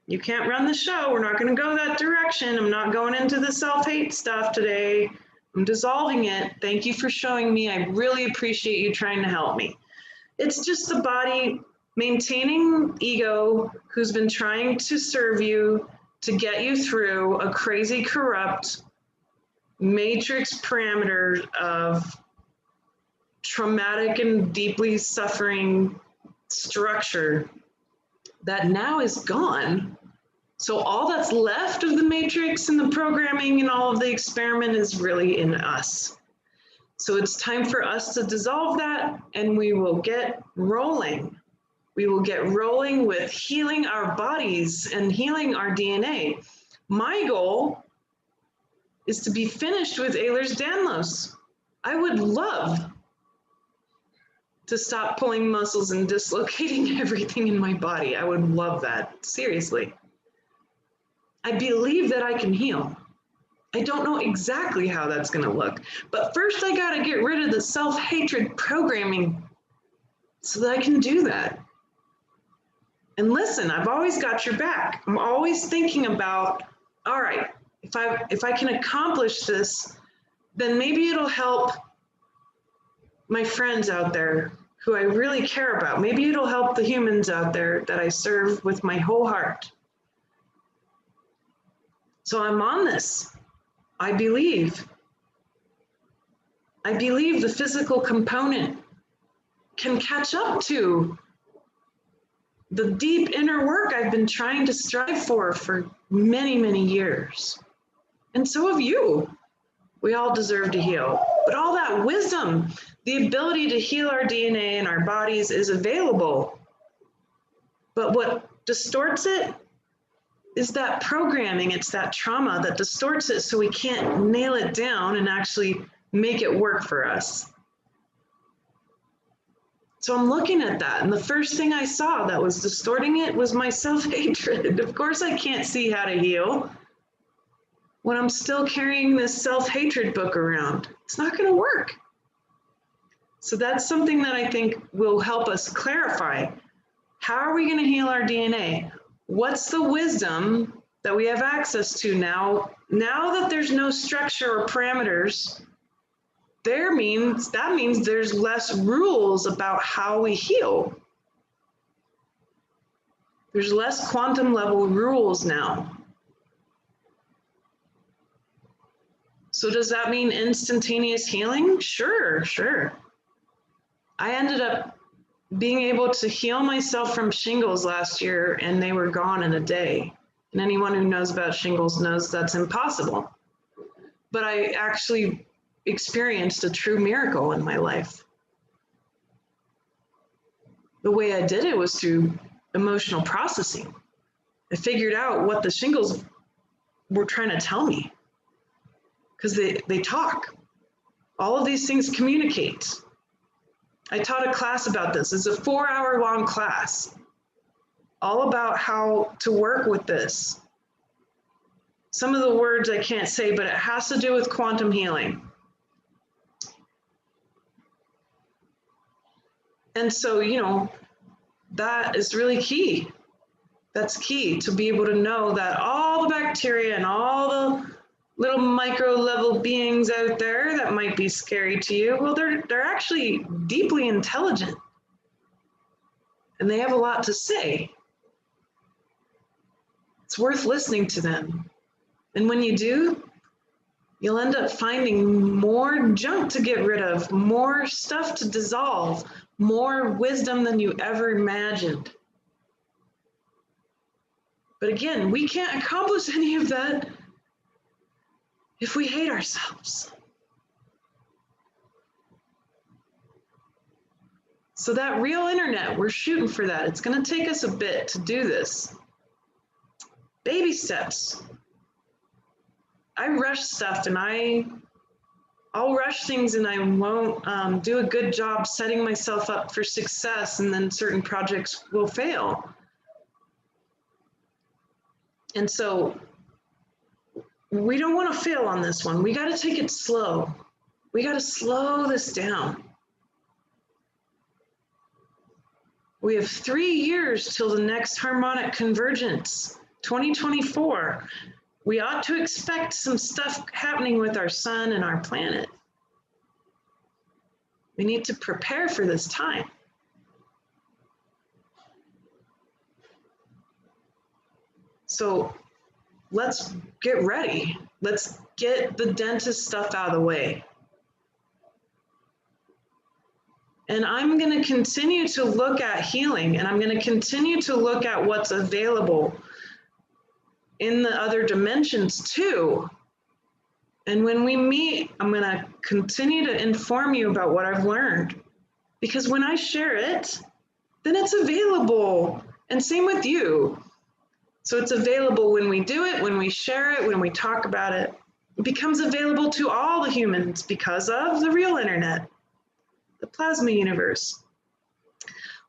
You can't run the show. We're not going to go that direction. I'm not going into the self-hate stuff today. I'm dissolving it. Thank you for showing me. I really appreciate you trying to help me. It's just the body maintaining ego who's been trying to serve you, to get you through a crazy, corrupt matrix parameter of traumatic and deeply suffering structure that now is gone. So all that's left of the matrix and the programming and all of the experiment is really in us. So it's time for us to dissolve that, and we will get rolling. We will get rolling with healing our bodies and healing our DNA. My goal is to be finished with Ehlers-Danlos. I would love to stop pulling muscles and dislocating everything in my body. I would love that, seriously. I believe that I can heal. I don't know exactly how that's going to look, but first I got to get rid of the self-hatred programming so that I can do that. And listen, I've always got your back. I'm always thinking about, all right, if I can accomplish this, then maybe it'll help my friends out there who I really care about. Maybe it'll help the humans out there that I serve with my whole heart. So I'm on this. I believe the physical component can catch up to the deep inner work I've been trying to strive for many, many years. And so have you. We all deserve to heal. But all that wisdom, the ability to heal our DNA and our bodies is available. But what distorts it is that programming, it's that trauma that distorts it so we can't nail it down and actually make it work for us. So I'm looking at that, and the first thing I saw that was distorting it was my self-hatred. Of course I can't see how to heal when I'm still carrying this self-hatred book around. It's not going to work. So that's something that I think will help us clarify. How are we going to heal our DNA? What's the wisdom that we have access to now? Now that there's no structure or parameters, that means there's less rules about how we heal. There's less quantum level rules now. So does that mean instantaneous healing? Sure. I ended up being able to heal myself from shingles last year, and they were gone in a day. And anyone who knows about shingles knows that's impossible. But I actually experienced a true miracle in my life. The way I did it was through emotional processing. I figured out what the shingles were trying to tell me, because they talk. All of these things communicate. I taught a class about this. It's a 4-hour-long class, all about how to work with this. Some of the words I can't say, but it has to do with quantum healing. And so, that is really key. That's key, to be able to know that all the bacteria and all the little micro level beings out there that might be scary to you, well, they're actually deeply intelligent, and they have a lot to say. It's worth listening to them. And when you do, you'll end up finding more junk to get rid of, more stuff to dissolve, more wisdom than you ever imagined. But again, we can't accomplish any of that if we hate ourselves. So that real internet, we're shooting for that. It's going to take us a bit to do this. Baby steps. I rush stuff, and I'll rush things, and I won't do a good job setting myself up for success, and then certain projects will fail. And so we don't want to fail on this one. We got to take it slow. We got to slow this down. We have 3 years till the next harmonic convergence, 2024. We ought to expect some stuff happening with our sun and our planet. We need to prepare for this time. So let's get ready. Let's get the dentist stuff out of the way. And I'm going to continue to look at healing, and I'm going to continue to look at what's available in the other dimensions too. And when we meet, I'm going to continue to inform you about what I've learned. Because when I share it, then it's available. And same with you. So it's available when we do it, when we share it, when we talk about it. It becomes available to all the humans because of the real internet, the plasma universe.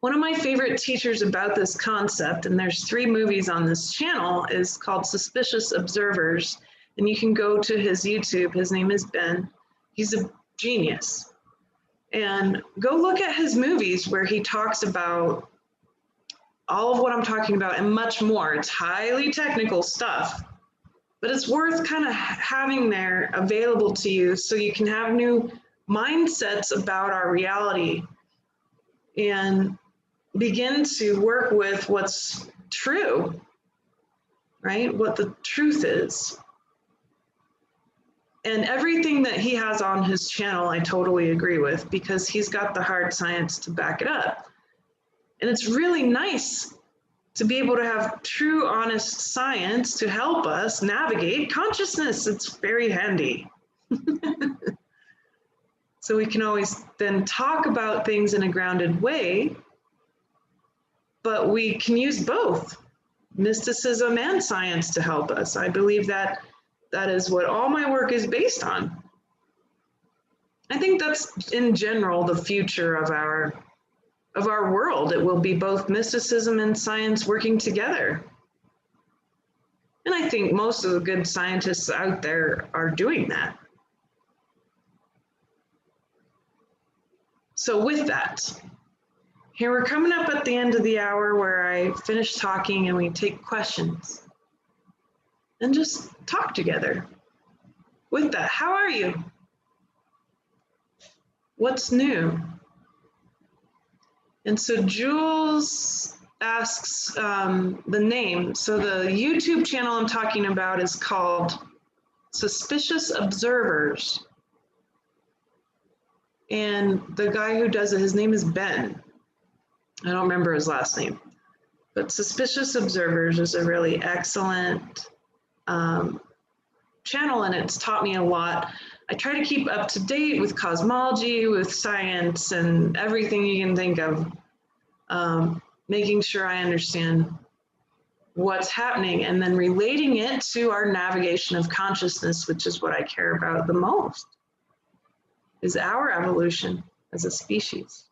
One of my favorite teachers about this concept, and there's 3 movies on this channel, is called Suspicious Observers. And you can go to his YouTube. His name is Ben. He's a genius. And go look at his movies where he talks about all of what I'm talking about and much more. It's highly technical stuff, but it's worth kind of having there available to you so you can have new mindsets about our reality and begin to work with what's true, right? What the truth is. And everything that he has on his channel, I totally agree with, because he's got the hard science to back it up. And it's really nice to be able to have true, honest science to help us navigate consciousness. It's very handy. So we can always then talk about things in a grounded way, but we can use both mysticism and science to help us. I believe that that is what all my work is based on. I think that's in general the future of our world. It will be both mysticism and science working together. And I think most of the good scientists out there are doing that. So with that, here we're coming up at the end of the hour where I finish talking and we take questions and just talk together. With that, how are you? What's new? And so Jules asks the name. So the YouTube channel I'm talking about is called Suspicious Observers. And the guy who does it, his name is Ben. I don't remember his last name. But Suspicious Observers is a really excellent channel, and it's taught me a lot. I try to keep up to date with cosmology, with science, and everything you can think of, making sure I understand what's happening and then relating it to our navigation of consciousness, which is what I care about the most, is our evolution as a species.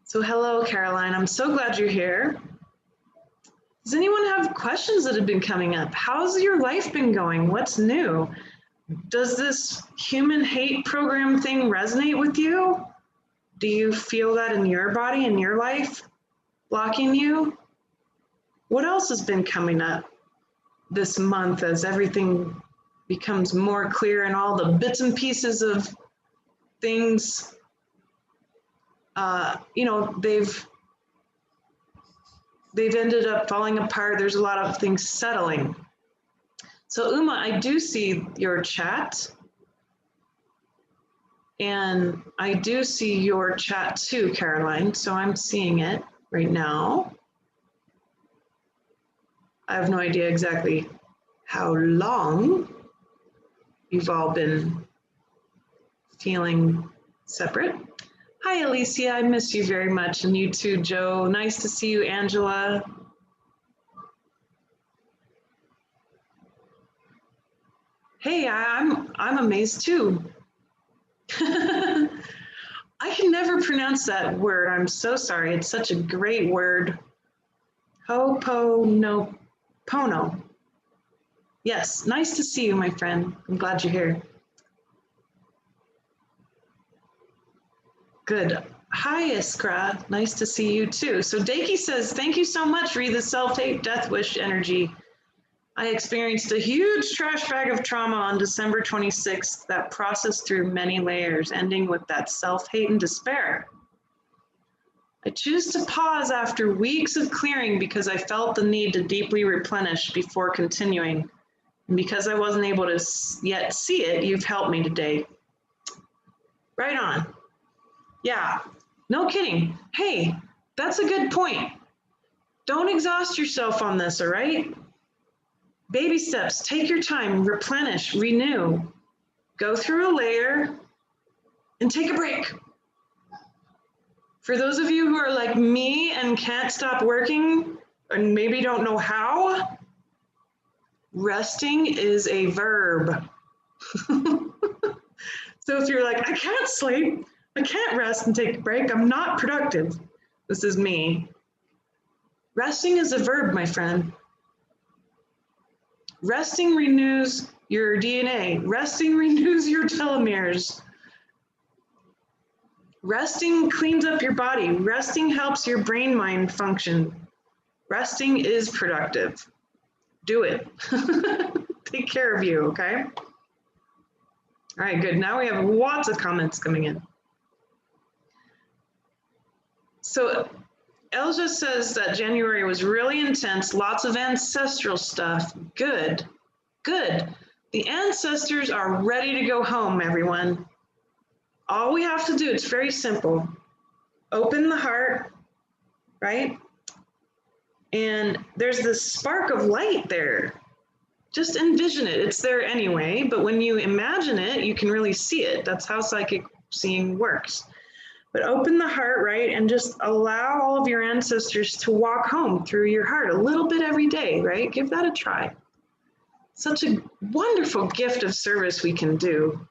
So hello, Caroline. I'm so glad you're here. Does anyone have questions that have been coming up? How's your life been going? What's new? Does this human hate program thing resonate with you? Do you feel that in your body, in your life, blocking you? What else has been coming up this month as everything becomes more clear and all the bits and pieces of things, they've ended up falling apart. There's a lot of things settling. So Uma, I do see your chat. And I do see your chat too, Caroline. So I'm seeing it right now. I have no idea exactly how long you've all been feeling separate. Hi, Alicia, I miss you very much. And you too, Joe. Nice to see you, Angela. Hey, I'm amazed too. I can never pronounce that word. I'm so sorry. It's such a great word. Ho'oponopono. Yes, nice to see you, my friend. I'm glad you're here. Good. Hi, Iskra. Nice to see you too. So Daki says, thank you so much, Re the self-hate death wish energy. I experienced a huge trash bag of trauma on December 26th that processed through many layers, ending with that self-hate and despair. I choose to pause after weeks of clearing because I felt the need to deeply replenish before continuing. And because I wasn't able to yet see it, you've helped me today. Right on. Yeah, no kidding. Hey, that's a good point. Don't exhaust yourself on this, all right? Baby steps, take your time, replenish, renew. Go through a layer and take a break. For those of you who are like me and can't stop working and maybe don't know how, resting is a verb. So if you're like, I can't sleep, I can't rest and take a break. I'm not productive. This is me. Resting is a verb, my friend. Resting renews your DNA. Resting renews your telomeres. Resting cleans up your body. Resting helps your brain mind function. Resting is productive. Do it. Take care of you, okay? All right, good. Now we have lots of comments coming in. So Elja says that January was really intense, lots of ancestral stuff. Good, good. The ancestors are ready to go home, everyone. All we have to do, it's very simple. Open the heart, right? And there's this spark of light there. Just envision it. It's there anyway, but when you imagine it, you can really see it. That's how psychic seeing works. But open the heart, right? And just allow all of your ancestors to walk home through your heart a little bit every day, right? Give that a try. Such a wonderful gift of service we can do.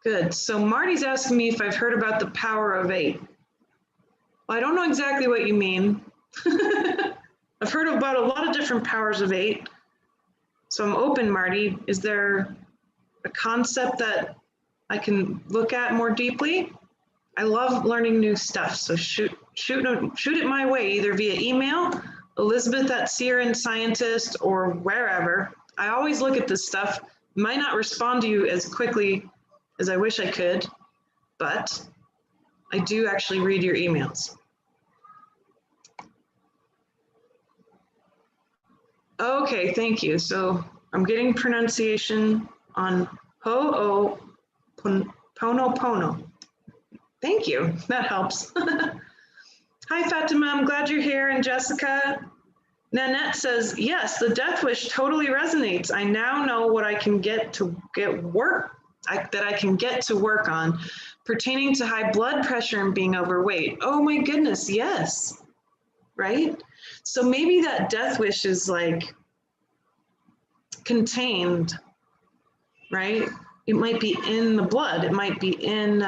Good. So Marty's asking me if I've heard about the power of 8. Well, I don't know exactly what you mean. I've heard about a lot of different powers of 8. So I'm open, Marty. Is there a concept that I can look at more deeply? I love learning new stuff. So shoot it my way, either via email, Elizabeth@SeerandScientist, or wherever. I always look at this stuff. Might not respond to you as quickly as I wish I could, but I do actually read your emails. Okay, thank you. So I'm getting pronunciation on Ho'oponopono. Thank you, that helps. Hi Fatima, I'm glad you're here. And Jessica, Nanette says, yes, the death wish totally resonates. I now know what I can get to work on pertaining to high blood pressure and being overweight. Oh my goodness, yes, right? So maybe that death wish is like contained, right? It might be in the blood. It might be in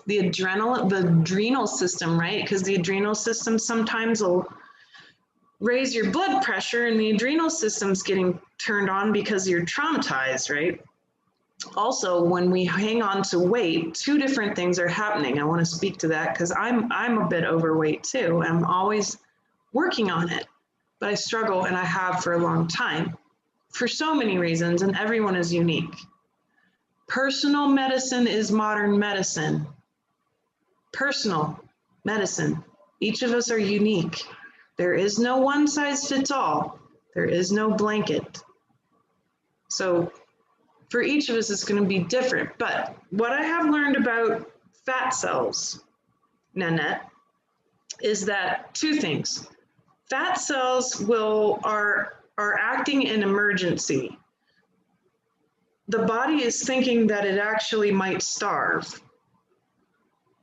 the adrenal system, right? Because the adrenal system sometimes will raise your blood pressure, and the adrenal system's getting turned on because you're traumatized, right? Also, when we hang on to weight, 2 different things are happening. I want to speak to that because I'm a bit overweight too. I'm always working on it, but I struggle, and I have for a long time for so many reasons, and everyone is unique. Personal medicine is modern medicine. Personal medicine. Each of us are unique. There is no one size fits all. There is no blanket. So for each of us, it's going to be different. But what I have learned about fat cells, Nanette, is that 2 things. Fat cells are acting in emergency. The body is thinking that it actually might starve.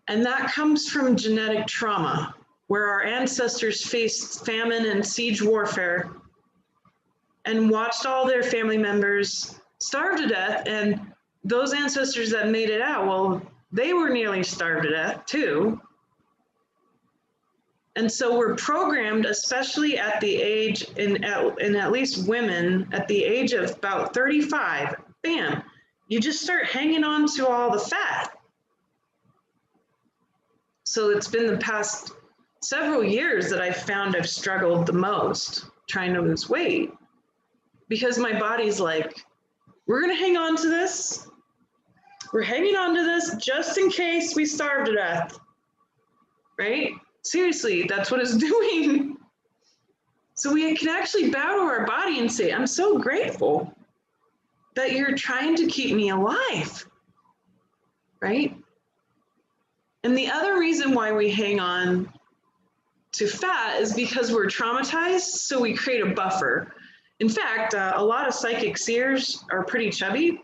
And that comes from genetic trauma, where our ancestors faced famine and siege warfare and watched all their family members starve to death. And those ancestors that made it out, well, they were nearly starved to death too. And so we're programmed, especially at the age, in at least women, at the age of about 35, bam, you just start hanging on to all the fat. So it's been the past several years that I've found I've struggled the most trying to lose weight, because my body's like, we're gonna hang on to this. We're hanging on to this just in case we starve to death, right? Seriously, that's what it's doing. So we can actually bow to our body and say, I'm so grateful that you're trying to keep me alive, right? And the other reason why we hang on to fat is because we're traumatized, so we create a buffer. In fact, a lot of psychic seers are pretty chubby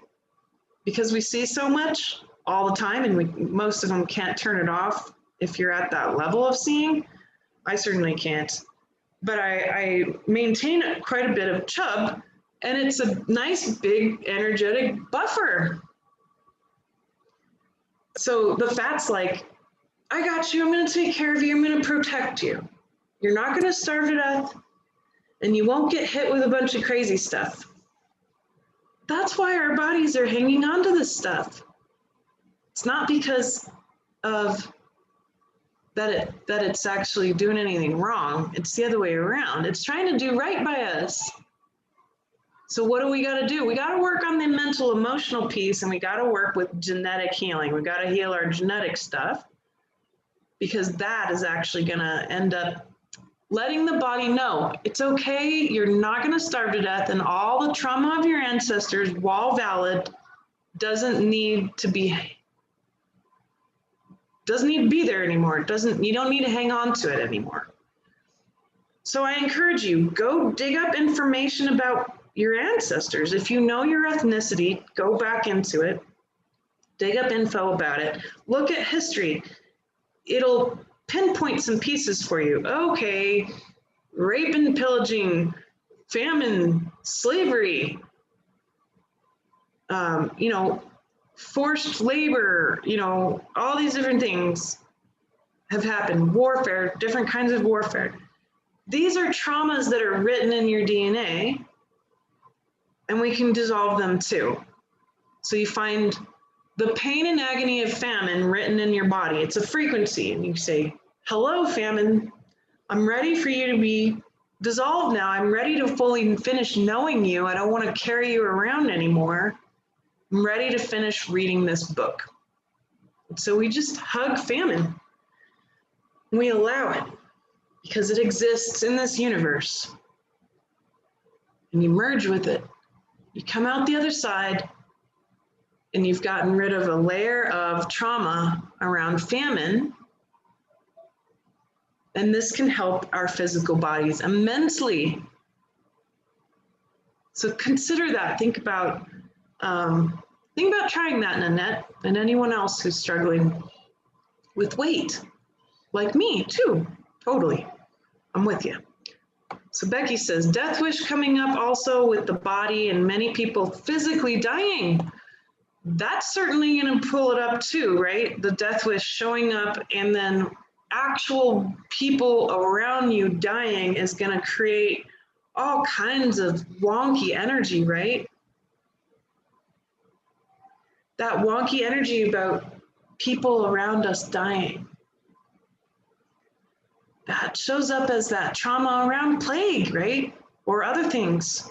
because we see so much all the time, and most of them can't turn it off if you're at that level of seeing. I certainly can't. But I maintain quite a bit of chub, and it's a nice, big, energetic buffer. So the fat's like, I got you, I'm gonna take care of you, I'm gonna protect you. You're not gonna starve to death, and you won't get hit with a bunch of crazy stuff. That's why our bodies are hanging on to this stuff. It's not because of that it's actually doing anything wrong. It's the other way around. It's trying to do right by us. So what do? We got to work on the mental emotional piece, and we got to work with genetic healing. We got to heal our genetic stuff, because that is actually going to end up letting the body know it's okay. You're not going to starve to death, and all the trauma of your ancestors, while valid, doesn't need to be there anymore. You don't need to hang on to it anymore. So I encourage you, go dig up information about your ancestors. If you know your ethnicity, go back into it, dig up info about it, look at history. It'll pinpoint some pieces for you. Okay, rape and pillaging, famine, slavery, forced labor, all these different things have happened. Warfare, different kinds of warfare. These are traumas that are written in your DNA, and we can dissolve them too. So you find the pain and agony of famine written in your body. It's a frequency, and you say, hello, famine. I'm ready for you to be dissolved now. I'm ready to fully finish knowing you. I don't want to carry you around anymore. I'm ready to finish reading this book. So we just hug famine. We allow it because it exists in this universe. And you merge with it. You come out the other side, and you've gotten rid of a layer of trauma around famine. And this can help our physical bodies immensely. So consider that. Think about trying that, Nanette, and anyone else who's struggling with weight, like me too. Totally, I'm with you. So Becky says, death wish coming up also with the body and many people physically dying. That's certainly going to pull it up too, right? The death wish showing up, and then actual people around you dying is going to create all kinds of wonky energy, right? That wonky energy about people around us dying. That shows up as that trauma around plague, right? Or other things.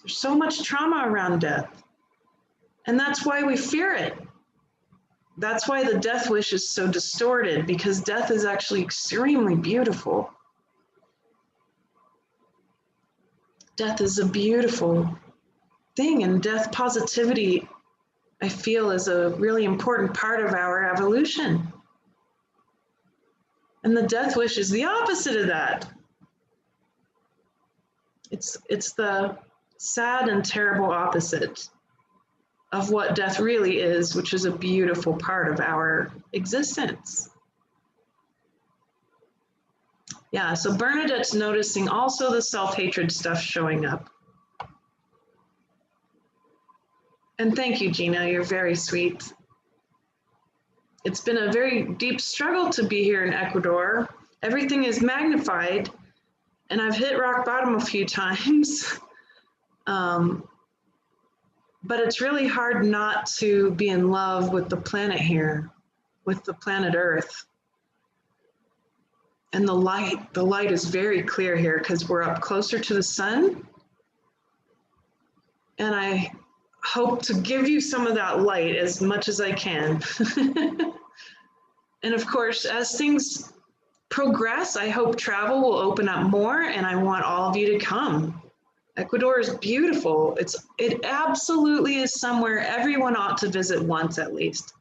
There's so much trauma around death. And that's why we fear it. That's why the death wish is so distorted, because death is actually extremely beautiful. Death is a beautiful thing, and death positivity, I feel, is a really important part of our evolution. And the death wish is the opposite of that. It's the sad and terrible opposite of what death really is, which is a beautiful part of our existence. Yeah, so Bernadette's noticing also the self-hatred stuff showing up. And thank you, Gina, you're very sweet. It's been a very deep struggle to be here in Ecuador. Everything is magnified, and I've hit rock bottom a few times. But it's really hard not to be in love with the planet here, with the planet Earth. And the light is very clear here because we're up closer to the sun. And I hope to give you some of that light as much as I can. And of course, as things progress, I hope travel will open up more, and I want all of you to come. Ecuador is beautiful. It absolutely is somewhere everyone ought to visit once at least.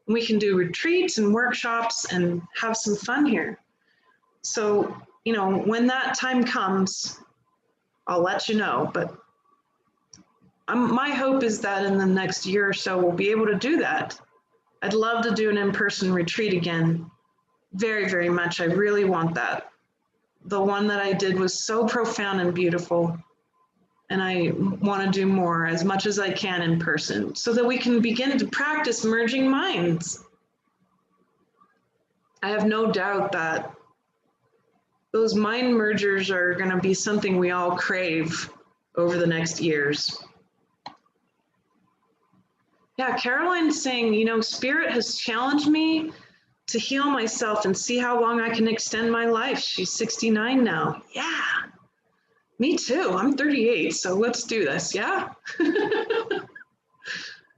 We can do retreats and workshops and have some fun here. So, when that time comes, I'll let you know. But my hope is that in the next year or so, we'll be able to do that. I'd love to do an in-person retreat again. Very, very much. I really want that. The one that I did was so profound and beautiful. And I want to do more as much as I can in person so that we can begin to practice merging minds. I have no doubt that those mind mergers are going to be something we all crave over the next years. Yeah, Caroline's saying, you know, Spirit has challenged me to heal myself and see how long I can extend my life. She's 69 now. Yeah, me too. I'm 38, so let's do this, yeah?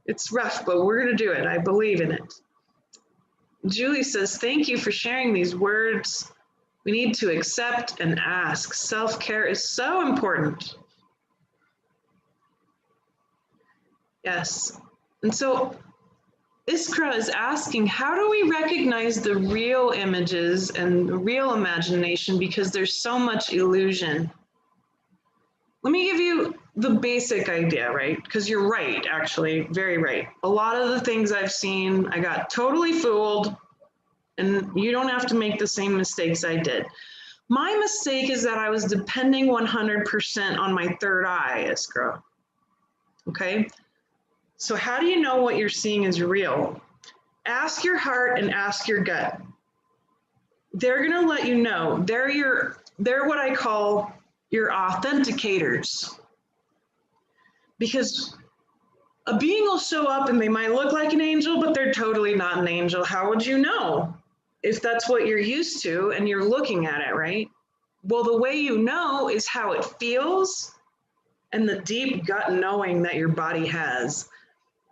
It's rough, but we're going to do it. I believe in it. Julie says, thank you for sharing these words. We need to accept and ask. Self-care is so important. Yes. And so Iskra is asking, how do we recognize the real images and the real imagination, because there's so much illusion? Let me give you the basic idea, right? Because you're right, actually, very right. A lot of the things I've seen, I got totally fooled, and you don't have to make the same mistakes I did. My mistake is that I was depending 100% on my third eye, Iskra. Okay? So how do you know what you're seeing is real? Ask your heart and ask your gut. They're going to let you know. They're what I call your authenticators. Because a being will show up and they might look like an angel, but they're totally not an angel. How would you know? If that's what you're used to and you're looking at it, right? Well, the way you know is how it feels and the deep gut knowing that your body has.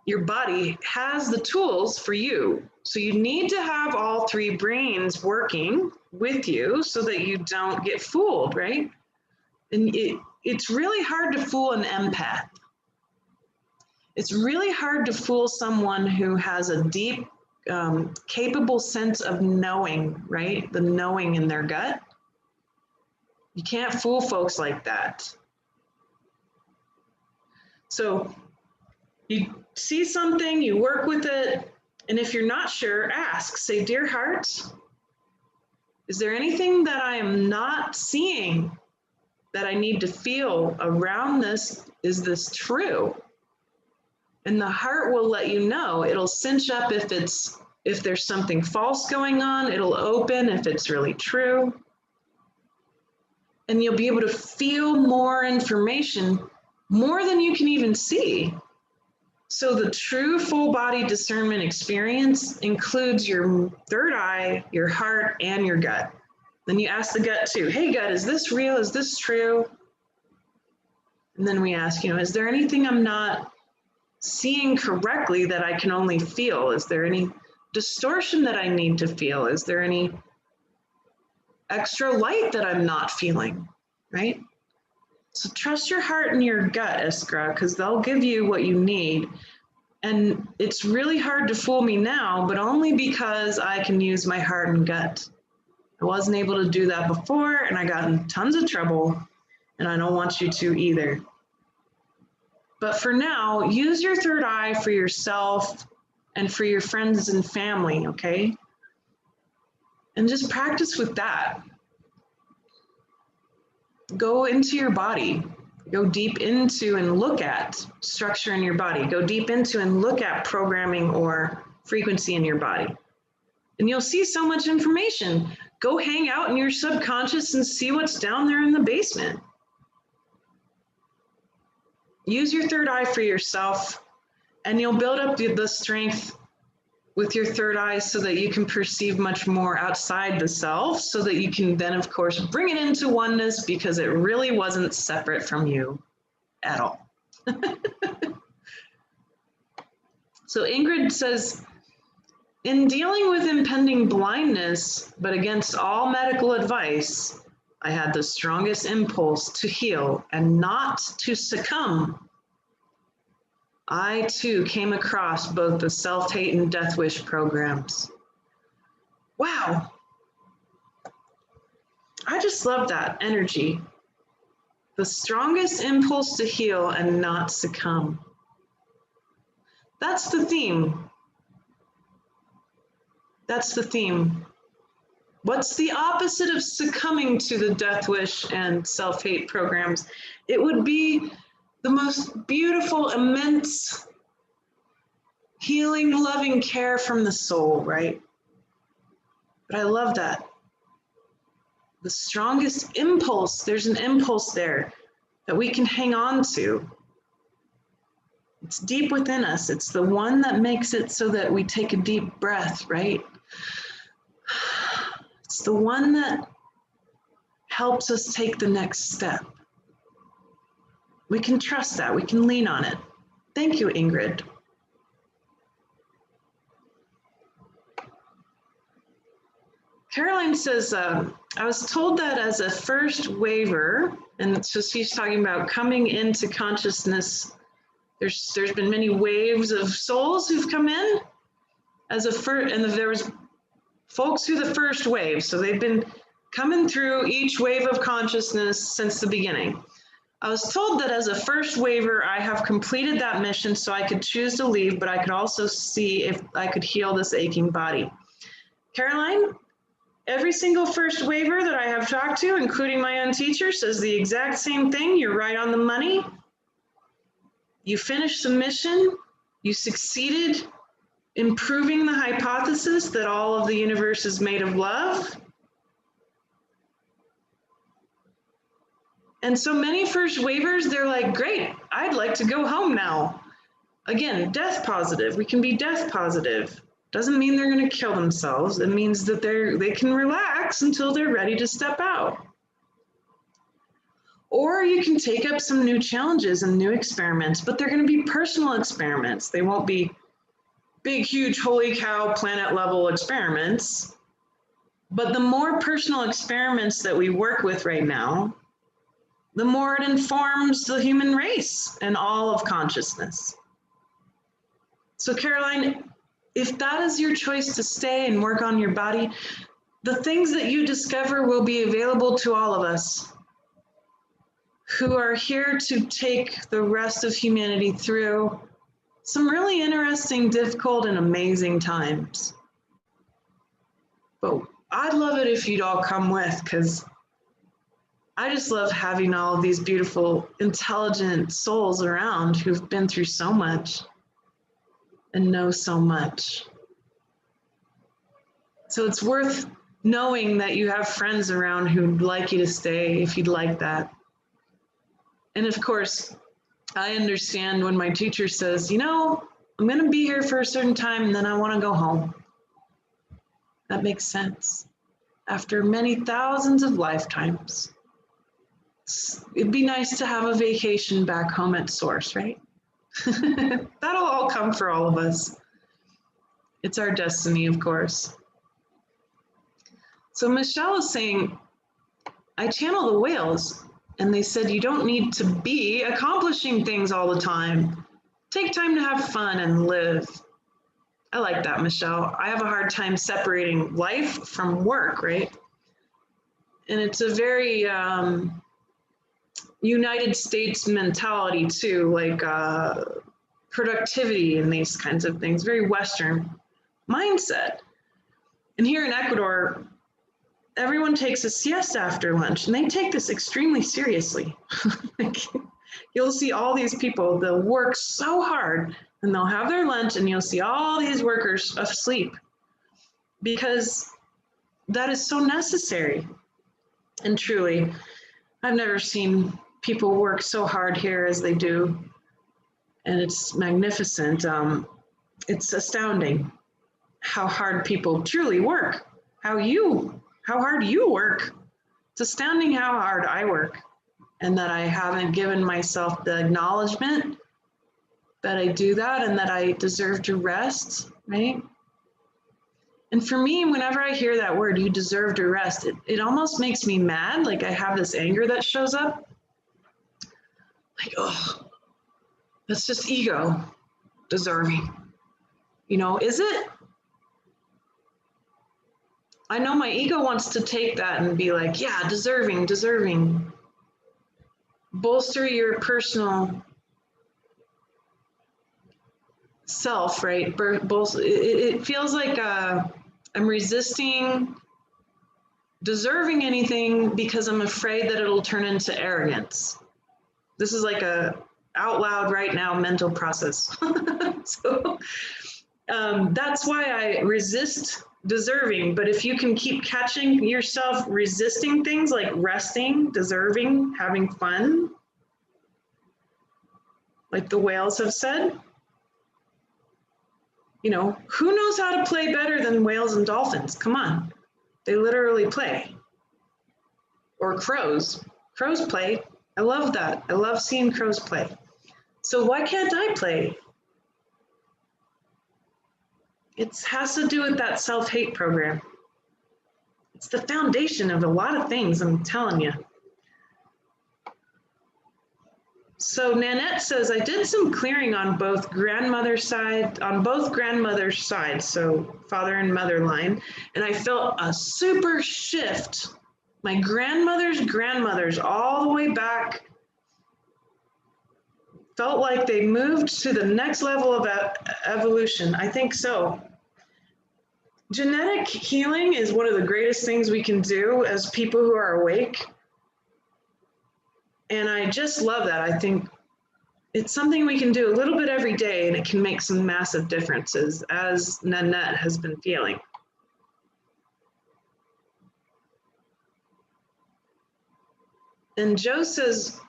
Your body has the tools for you. So you need to have all three brains working with you so that you don't get fooled, right? And it's really hard to fool an empath. It's really hard to fool someone who has a deep, capable sense of knowing, right? The knowing in their gut. You can't fool folks like that. So you see something, you work with it, and if you're not sure, ask. Say, dear heart, is there anything that I am not seeing that I need to feel around this? Is this true? And the heart will let you know. It'll cinch up if there's something false going on. It'll open if it's really true. And you'll be able to feel more information, more than you can even see. So the true full body discernment experience includes your third eye, your heart, and your gut. Then you ask the gut too, hey gut, is this real? Is this true? And then we ask, is there anything I'm not seeing correctly that I can only feel? Is there any distortion that I need to feel? Is there any extra light that I'm not feeling, right? So trust your heart and your gut, Iskra, because they'll give you what you need. And it's really hard to fool me now, but only because I can use my heart and gut. I wasn't able to do that before, and I got in tons of trouble, and I don't want you to either. But for now, use your third eye for yourself and for your friends and family, okay? And just practice with that. Go into your body. Go deep into and look at structure in your body. Go deep into and look at programming or frequency in your body. And you'll see so much information. Go hang out in your subconscious and see what's down there in the basement. Use your third eye for yourself, and you'll build up the strength with your third eye so that you can perceive much more outside the self, so that you can then, of course, bring it into oneness, because it really wasn't separate from you at all. So Ingrid says, in dealing with impending blindness, but against all medical advice, I had the strongest impulse to heal and not to succumb. I too came across both the self-hate and death wish programs. Wow. I just love that energy. The strongest impulse to heal and not succumb. That's the theme. That's the theme. What's the opposite of succumbing to the death wish and self-hate programs? It would be the most beautiful, immense, healing, loving care from the soul, right? But I love that. The strongest impulse, there's an impulse there that we can hang on to. It's deep within us. It's the one that makes it so that we take a deep breath, right? It's the one that helps us take the next step. We can trust that. We can lean on it. Thank you, Ingrid. Caroline says, I was told that as a first waiver, and so she's talking about coming into consciousness. There's been many waves of souls who've come in as a first, and there was folks who the first wave. So they've been coming through each wave of consciousness since the beginning. I was told that as a first waiver, I have completed that mission so I could choose to leave, but I could also see if I could heal this aching body. Caroline, every single first waiver that I have talked to, including my own teacher, says the exact same thing. You're right on the money. You finished the mission. You succeeded in proving the hypothesis that all of the universe is made of love. And so many first waivers, they're like, great, I'd like to go home now. Again, death positive. We can be death positive. Doesn't mean they're going to kill themselves. It means that they can relax until they're ready to step out. Or you can take up some new challenges and new experiments, but they're going to be personal experiments. They won't be big, huge, holy cow, planet level experiments. But the more personal experiments that we work with right now, the more it informs the human race and all of consciousness. So Caroline, if that is your choice to stay and work on your body, the things that you discover will be available to all of us who are here to take the rest of humanity through some really interesting, difficult, and amazing times. But I'd love it if you'd all come with, because I just love having all of these beautiful, intelligent souls around who've been through so much and know so much. So it's worth knowing that you have friends around who'd like you to stay if you'd like that. And of course, I understand when my teacher says, you know, I'm going to be here for a certain time and then I want to go home. That makes sense. After many thousands of lifetimes, it'd be nice to have a vacation back home at source, right? That'll all come for all of us. It's our destiny, of course. So Michelle is saying, I channel the whales, and they said you don't need to be accomplishing things all the time. Take time to have fun and live. I like that, Michelle. I have a hard time separating life from work, right? And it's a very United States mentality too, like productivity and these kinds of things, very Western mindset. And here in Ecuador, everyone takes a siesta after lunch, and they take this extremely seriously. Like, you'll see all these people, they'll work so hard, and they'll have their lunch, and you'll see all these workers asleep, because that is so necessary. And truly, I've never seen people work so hard here as they do, and it's magnificent. It's astounding how hard people truly work, how hard you work. It's astounding how hard I work, and that I haven't given myself the acknowledgement that I do that and that I deserve to rest, right? And for me, whenever I hear that word, you deserve to rest, it almost makes me mad. Like I have this anger that shows up. Like, oh, that's just ego, deserving. You know, is it? I know my ego wants to take that and be like, yeah, deserving. Bolster your personal self, right? It feels like I'm resisting deserving anything because I'm afraid that it'll turn into arrogance. This is like a out loud right now mental process. So that's why I resist deserving. But if you can keep catching yourself resisting things like resting, deserving, having fun, like the whales have said, you know, who knows how to play better than whales and dolphins? Come on, they literally play. Or crows. Crows play. I love that. I love seeing crows play. So why can't I play? It has to do with that self-hate program. It's the foundation of a lot of things, I'm telling you. So Nanette says, I did some clearing on both grandmother's side, so father and mother line, and I felt a super shift. My grandmothers all the way back felt like they moved to the next level of evolution. I think so. Genetic healing is one of the greatest things we can do as people who are awake. And I just love that. I think it's something we can do a little bit every day, and it can make some massive differences, as Nanette has been feeling. And Joe says,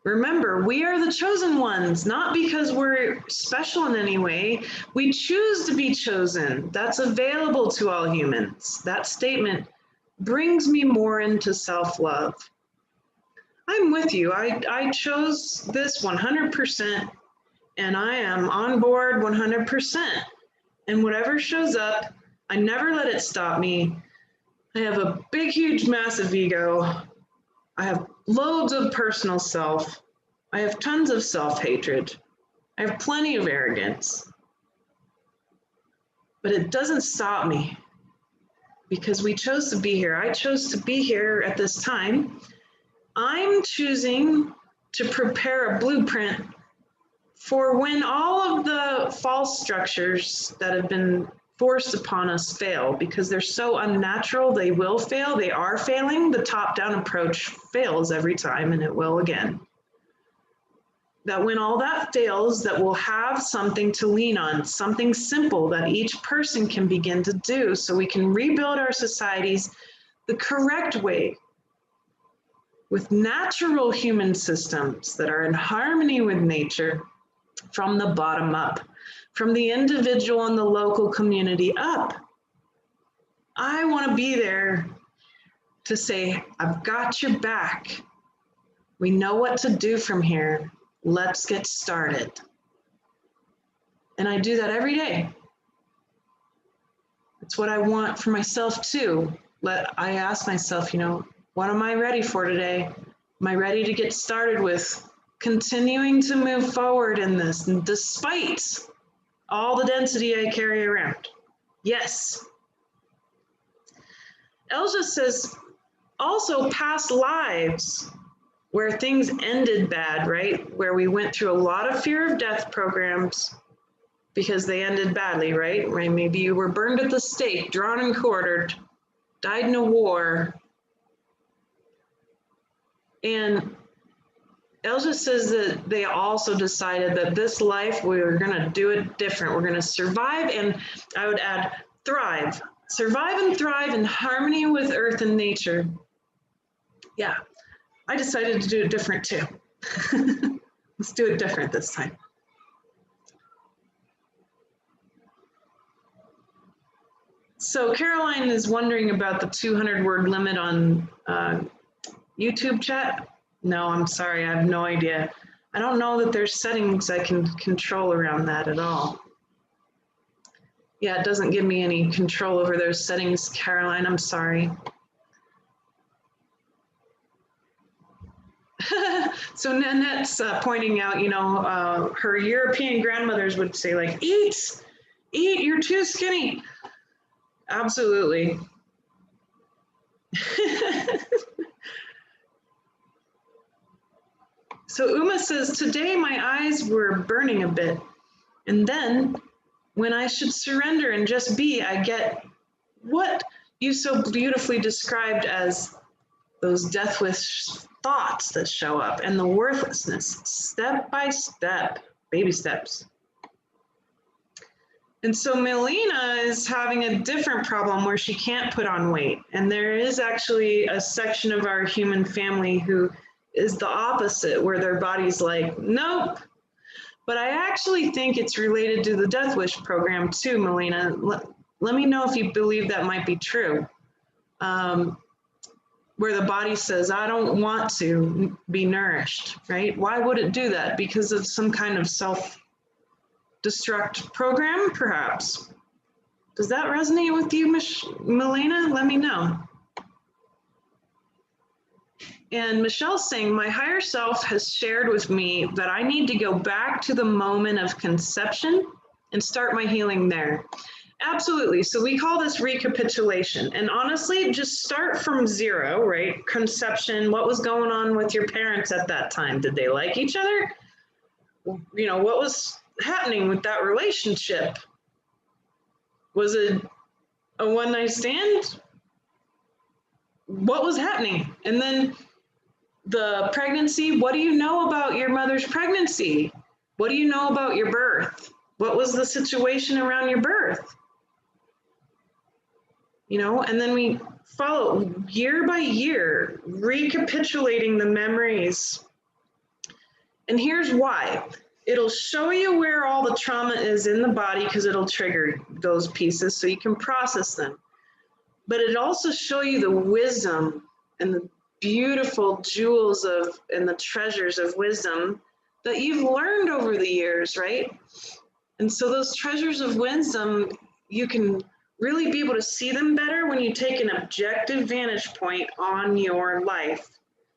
remember, we are the chosen ones, not because we're special in any way. We choose to be chosen. That's available to all humans. That statement brings me more into self-love. I'm with you. I chose this 100%, and I am on board 100%. And whatever shows up, I never let it stop me. I have a big, huge, massive ego. I have loads of personal self. I have tons of self-hatred. I have plenty of arrogance. But it doesn't stop me because we chose to be here. I chose to be here at this time. I'm choosing to prepare a blueprint for when all of the false structures that have been forced upon us fail, because they're so unnatural, they will fail, they are failing. The top-down approach fails every time, and it will again. That when all that fails, that we'll have something to lean on, something simple that each person can begin to do so we can rebuild our societies the correct way, with natural human systems that are in harmony with nature from the bottom up, from the individual and the local community up. I want to be there to say, I've got your back. We know what to do from here. Let's get started. And I do that every day. It's what I want for myself too. I ask myself, you know, what am I ready for today? Am I ready to get started with continuing to move forward in this, and despite all the density I carry around? Yes. Elja says, also past lives where things ended bad, right? Where we went through a lot of fear of death programs because they ended badly, right? Maybe you were burned at the stake, drawn and quartered, died in a war. And Elja says that they also decided that this life, we were going to do it different. We're going to survive, and I would add thrive. Survive and thrive in harmony with earth and nature. Yeah, I decided to do it different too. Let's do it different this time. So Caroline is wondering about the 200-word limit on YouTube chat. No, I'm sorry, I have no idea. I don't know that there's settings I can control around that at all. Yeah, it doesn't give me any control over those settings, Caroline, I'm sorry. So Nanette's pointing out, you know, her European grandmothers would say like, eat, you're too skinny. Absolutely. So Uma says, today my eyes were burning a bit. And then when I should surrender and just be, I get what you so beautifully described as those death wish thoughts that show up and the worthlessness, step by step, baby steps. And so Melina is having a different problem where she can't put on weight. And there is actually a section of our human family who is the opposite, where their body's like, nope. But I actually think it's related to the Death Wish program too, Melina. Let me know if you believe that might be true. Where the body says, I don't want to be nourished, right? Why would it do that? Because of some kind of self-destruct program, perhaps. Does that resonate with you, Melina? Let me know. And Michelle's saying, my higher self has shared with me that I need to go back to the moment of conception and start my healing there. Absolutely. So we call this recapitulation. And honestly, just start from zero, right? Conception, what was going on with your parents at that time? Did they like each other? You know, what was happening with that relationship? Was it a one-night stand? What was happening? And then the pregnancy, what do you know about your mother's pregnancy? What do you know about your birth? What was the situation around your birth? You know, and then we follow year by year, recapitulating the memories. And here's why. It'll show you where all the trauma is in the body because it'll trigger those pieces so you can process them. But it also show you the wisdom and the beautiful jewels of and the treasures of wisdom that you've learned over the years, right? And so those treasures of wisdom, you can really be able to see them better when you take an objective vantage point on your life.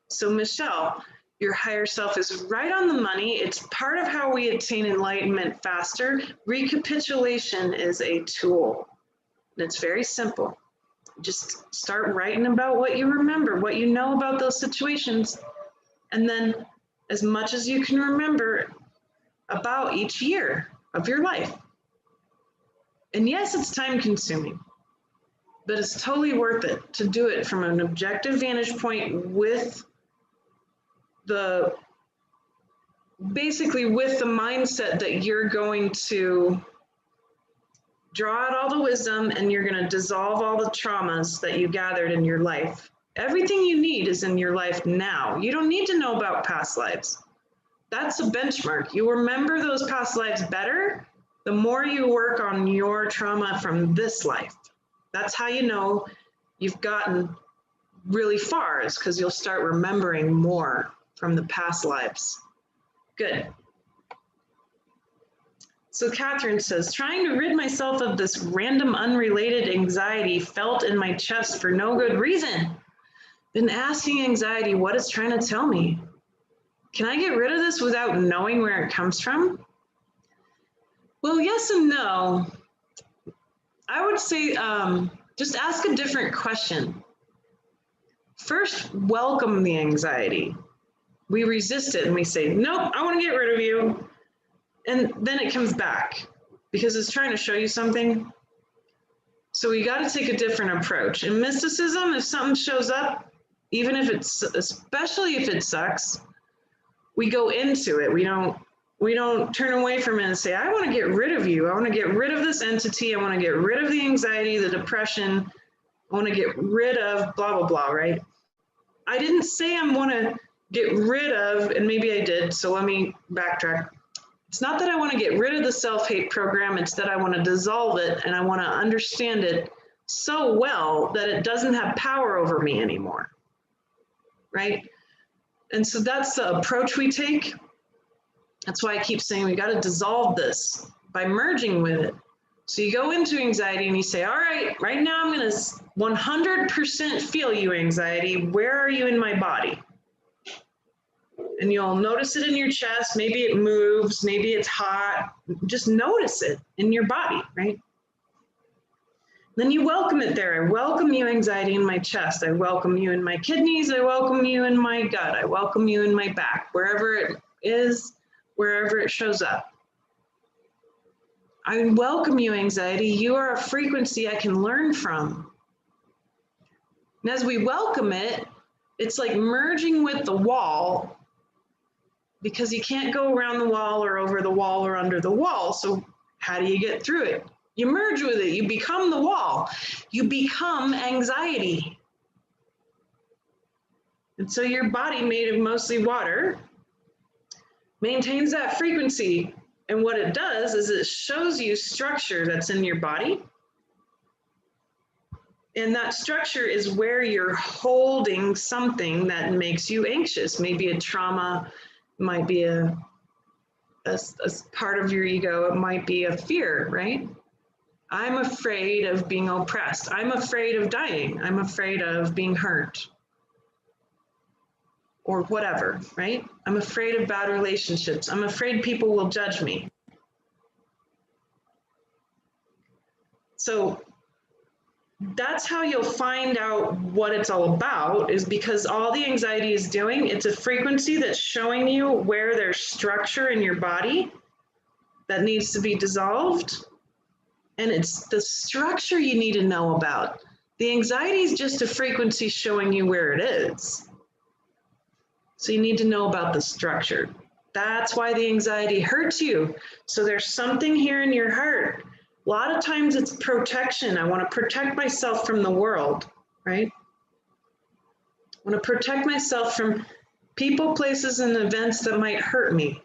So Michelle, your higher self is right on the money. It's part of how we attain enlightenment faster. Recapitulation is a tool, and it's very simple. Just start writing about what you remember, what you know about those situations, and then as much as you can remember about each year of your life. And yes, it's time consuming, but it's totally worth it to do it from an objective vantage point with basically with the mindset that you're going to draw out all the wisdom and you're going to dissolve all the traumas that you gathered in your life. Everything you need is in your life now. You don't need to know about past lives. That's a benchmark. You remember those past lives better the more you work on your trauma from this life. That's how you know you've gotten really far, is because you'll start remembering more from the past lives. Good. So Catherine says, trying to rid myself of this random unrelated anxiety felt in my chest for no good reason. Been asking anxiety what it's trying to tell me. Can I get rid of this without knowing where it comes from? Well, yes and no. I would say just ask a different question. First, welcome the anxiety. We resist it and we say, nope, I want to get rid of you. And then it comes back because it's trying to show you something. So we got to take a different approach. In mysticism, if something shows up, even if it's, especially if it sucks, we go into it. We don't turn away from it and say, I want to get rid of you. I want to get rid of this entity. I want to get rid of the anxiety, the depression. I want to get rid of blah, blah, blah, right? I didn't say I want to get rid of, and maybe I did, so let me backtrack. It's not that I want to get rid of the self-hate program, it's that I want to dissolve it and I want to understand it so well that it doesn't have power over me anymore, right? And so that's the approach we take. That's why I keep saying we got to dissolve this by merging with it. So you go into anxiety and you say, all right, right now I'm going to 100% feel you, anxiety. Where are you in my body? And you'll notice it in your chest. Maybe it moves, maybe it's hot. Just notice it in your body, right? Then you welcome it there. I welcome you, anxiety, in my chest. I welcome you in my kidneys. I welcome you in my gut. I welcome you in my back, wherever it is, wherever it shows up. I welcome you, anxiety. You are a frequency I can learn from. And as we welcome it, It's like merging with the wall, because you can't go around the wall or over the wall or under the wall. So how do you get through it? You merge with it. You become the wall. You become anxiety. And so your body, made of mostly water, maintains that frequency. And what it does is it shows you structure that's in your body. And that structure is where you're holding something that makes you anxious. Maybe a trauma, might be a part of your ego. It might be a fear, right? I'm afraid of being oppressed. I'm afraid of dying. I'm afraid of being hurt. Or whatever, right? I'm afraid of bad relationships. I'm afraid people will judge me. So that's how you'll find out what it's all about, is because all the anxiety is doing, it's a frequency that's showing you where there's structure in your body that needs to be dissolved. And it's the structure you need to know about. The anxiety is just a frequency showing you where it is. So you need to know about the structure. That's why the anxiety hurts you. So there's something here in your heart. A lot of times it's protection. I want to protect myself from the world, right? I want to protect myself from people, places, and events that might hurt me.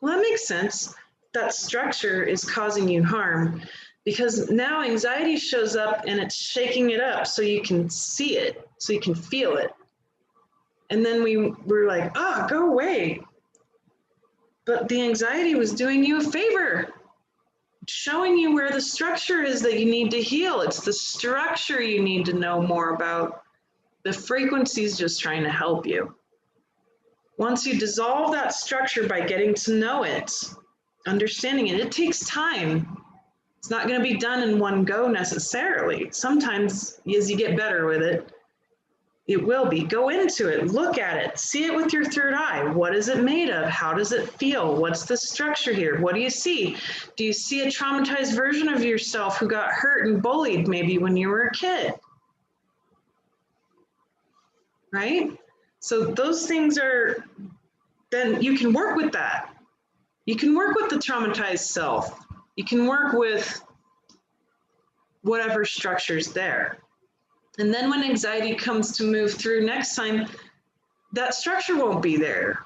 Well, that makes sense. That structure is causing you harm, because now anxiety shows up and it's shaking it up so you can see it, so you can feel it. And then we're like, oh, go away. But the anxiety was doing you a favor, showing you where the structure is that you need to heal. It's the structure you need to know more about. The frequency is just trying to help you. Once you dissolve that structure by getting to know it, understanding it, it takes time. It's not going to be done in one go necessarily. Sometimes as you get better with it, it will be. Go into it, look at it, see it with your third eye. What is it made of? How does it feel? What's the structure here? What do you see? Do you see a traumatized version of yourself who got hurt and bullied maybe when you were a kid? Right? So those things are, then you can work with that. You can work with the traumatized self. You can work with whatever structure's there. And then when anxiety comes to move through next time, that structure won't be there.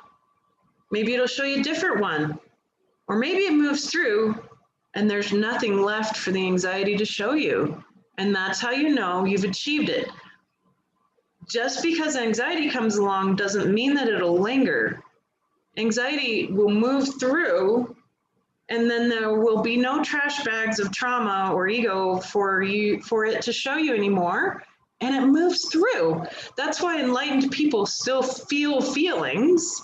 Maybe it'll show you a different one. Or maybe it moves through and there's nothing left for the anxiety to show you. And that's how you know you've achieved it. Just because anxiety comes along doesn't mean that it'll linger. Anxiety will move through, and then there will be no trash bags of trauma or ego for it to show you anymore. And it moves through. That's why enlightened people still feel feelings,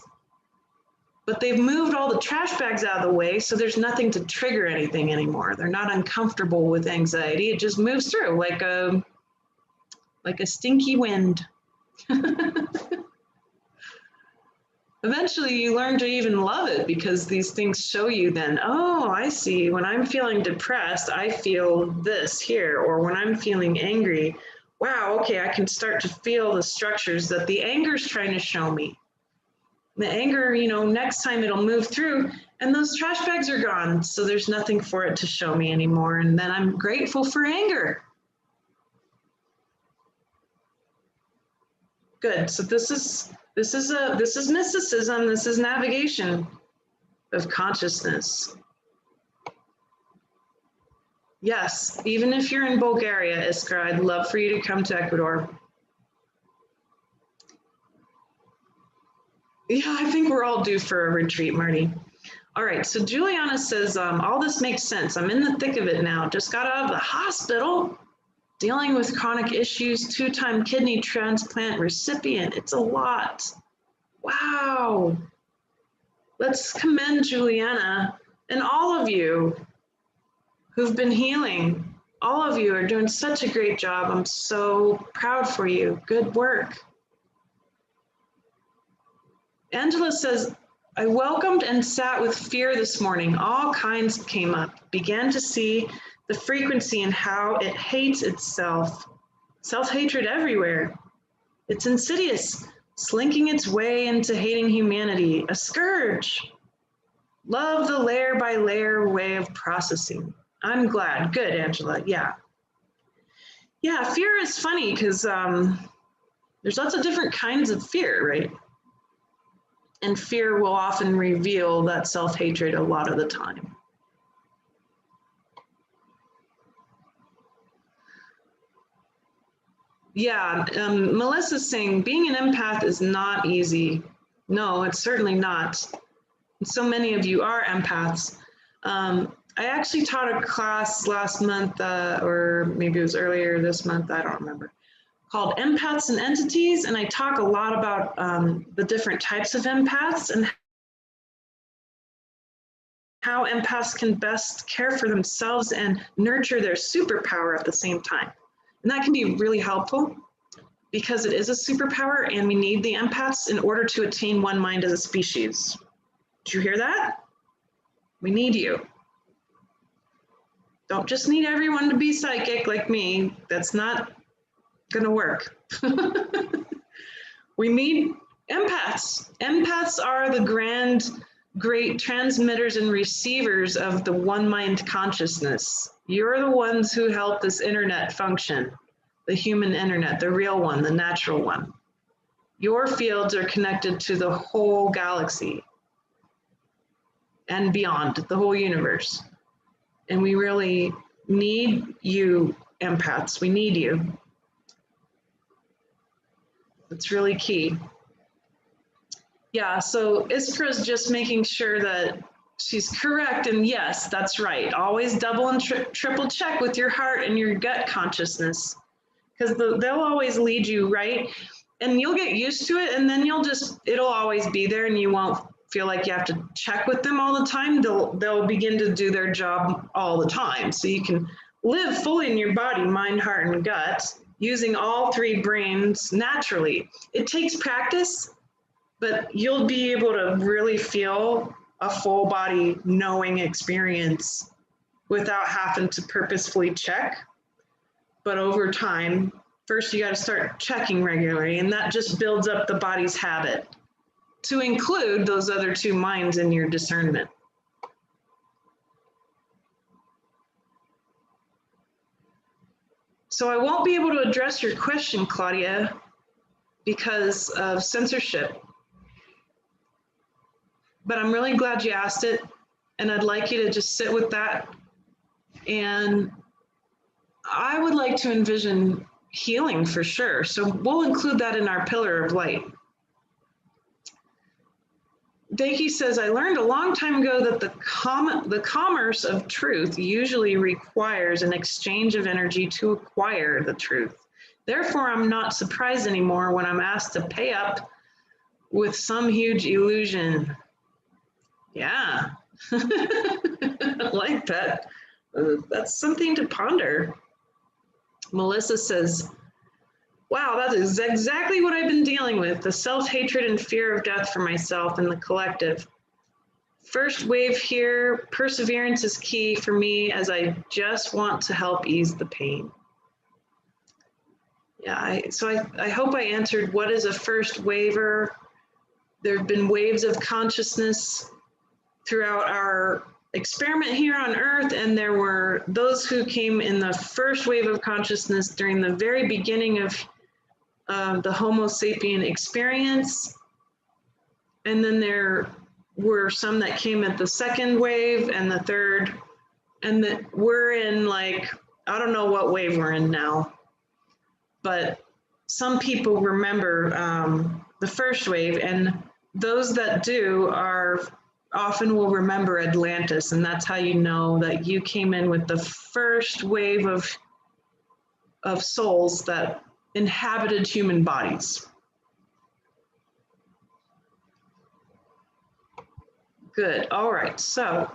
but they've moved all the trash bags out of the way, so there's nothing to trigger anything anymore. They're not uncomfortable with anxiety. It just moves through like a stinky wind. Eventually you learn to even love it, because these things show you then, oh, I see, when I'm feeling depressed, I feel this here, or when I'm feeling angry, wow, okay, I can start to feel the structures that the anger's trying to show me. The anger, next time it'll move through and those trash bags are gone. So there's nothing for it to show me anymore. And then I'm grateful for anger. Good. So this is mysticism. This is navigation of consciousness. Yes, even if you're in Bulgaria, Iskra, I'd love for you to come to Ecuador. Yeah, I think we're all due for a retreat, Marty. All right, so Juliana says, all this makes sense. I'm in the thick of it now. Just got out of the hospital, dealing with chronic issues, 2-time kidney transplant recipient. It's a lot. Wow. Let's commend Juliana and all of you who've been healing. All of you are doing such a great job. I'm so proud for you. Good work. Angela says, I welcomed and sat with fear this morning. All kinds came up. Began to see the frequency and how it hates itself. Self-hatred everywhere. It's insidious, slinking its way into hating humanity, a scourge. Love the layer by layer way of processing. I'm glad. Good, Angela. Yeah. Yeah, fear is funny because there's lots of different kinds of fear, right? And fear will often reveal that self-hatred a lot of the time. Yeah, Melissa's saying being an empath is not easy. No, it's certainly not. So many of you are empaths. I actually taught a class last month, or maybe it was earlier this month, I don't remember, called Empaths and Entities, and I talk a lot about the different types of empaths and how empaths can best care for themselves and nurture their superpower at the same time. And that can be really helpful because it is a superpower and we need the empaths in order to attain one mind as a species. Did you hear that? We need you. Don't just need everyone to be psychic like me. That's not gonna work. We need empaths. Empaths are the great transmitters and receivers of the one mind consciousness. You're the ones who help this internet function, the human internet, the real one, the natural one. Your fields are connected to the whole galaxy and beyond, the whole universe. And we really need you, empaths. We need you. It's really key. Yeah, so Iskra's just making sure that she's correct. And yes, that's right. Always double and triple check with your heart and your gut consciousness, because they'll always lead you right. And you'll get used to it, and then it'll always be there, and you won't feel like you have to check with them all the time. They'll begin to do their job all the time. So you can live fully in your body, mind, heart, and gut, using all three brains naturally. It takes practice, but you'll be able to really feel a full body knowing experience without having to purposefully check. But over time, first you got to start checking regularly, and that just builds up the body's habit to include those other two minds in your discernment. So I won't be able to address your question, Claudia, because of censorship. But I'm really glad you asked it, and I'd like you to just sit with that. And I would like to envision healing for sure. So we'll include that in our pillar of light. Daki says, I learned a long time ago that the commerce of truth usually requires an exchange of energy to acquire the truth. Therefore, I'm not surprised anymore when I'm asked to pay up with some huge illusion. Yeah, I like that. That's something to ponder. Melissa says, wow, that is exactly what I've been dealing with, the self-hatred and fear of death for myself and the collective. First wave here, perseverance is key for me as I just want to help ease the pain. Yeah, I hope I answered what is a first waver. There have been waves of consciousness throughout our experiment here on Earth, and there were those who came in the first wave of consciousness during the very beginning of the Homo sapien experience. And then there were some that came at the second wave and the third, and that we're in like, I don't know what wave we're in now, but some people remember the first wave, and those that do often will remember Atlantis, and that's how you know that you came in with the first wave of souls that inhabited human bodies. Good. All right. So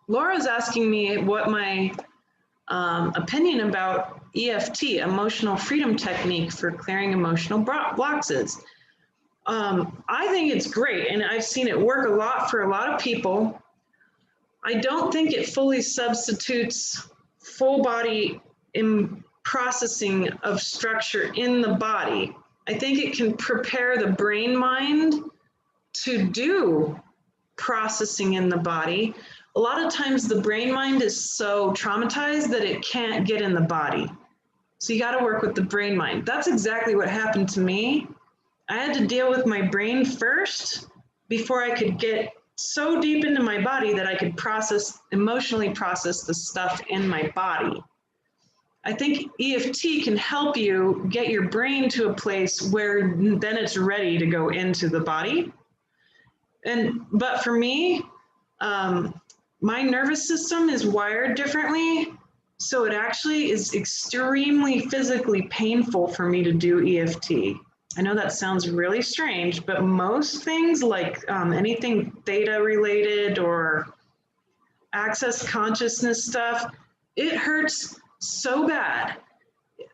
Laura's asking me what my opinion about EFT, emotional freedom technique for clearing emotional blocks is. I think it's great, and I've seen it work a lot for a lot of people. I don't think it fully substitutes full body processing of structure in the body. I think it can prepare the brain mind to do processing in the body. A lot of times the brain mind is so traumatized that it can't get in the body. So you got to work with the brain mind. That's exactly what happened to me. I had to deal with my brain first before I could get so deep into my body that I could emotionally process the stuff in my body. I think EFT can help you get your brain to a place where then it's ready to go into the body. But for me, my nervous system is wired differently. So it actually is extremely physically painful for me to do EFT. I know that sounds really strange, but most things like anything theta related or access consciousness stuff, it hurts so bad.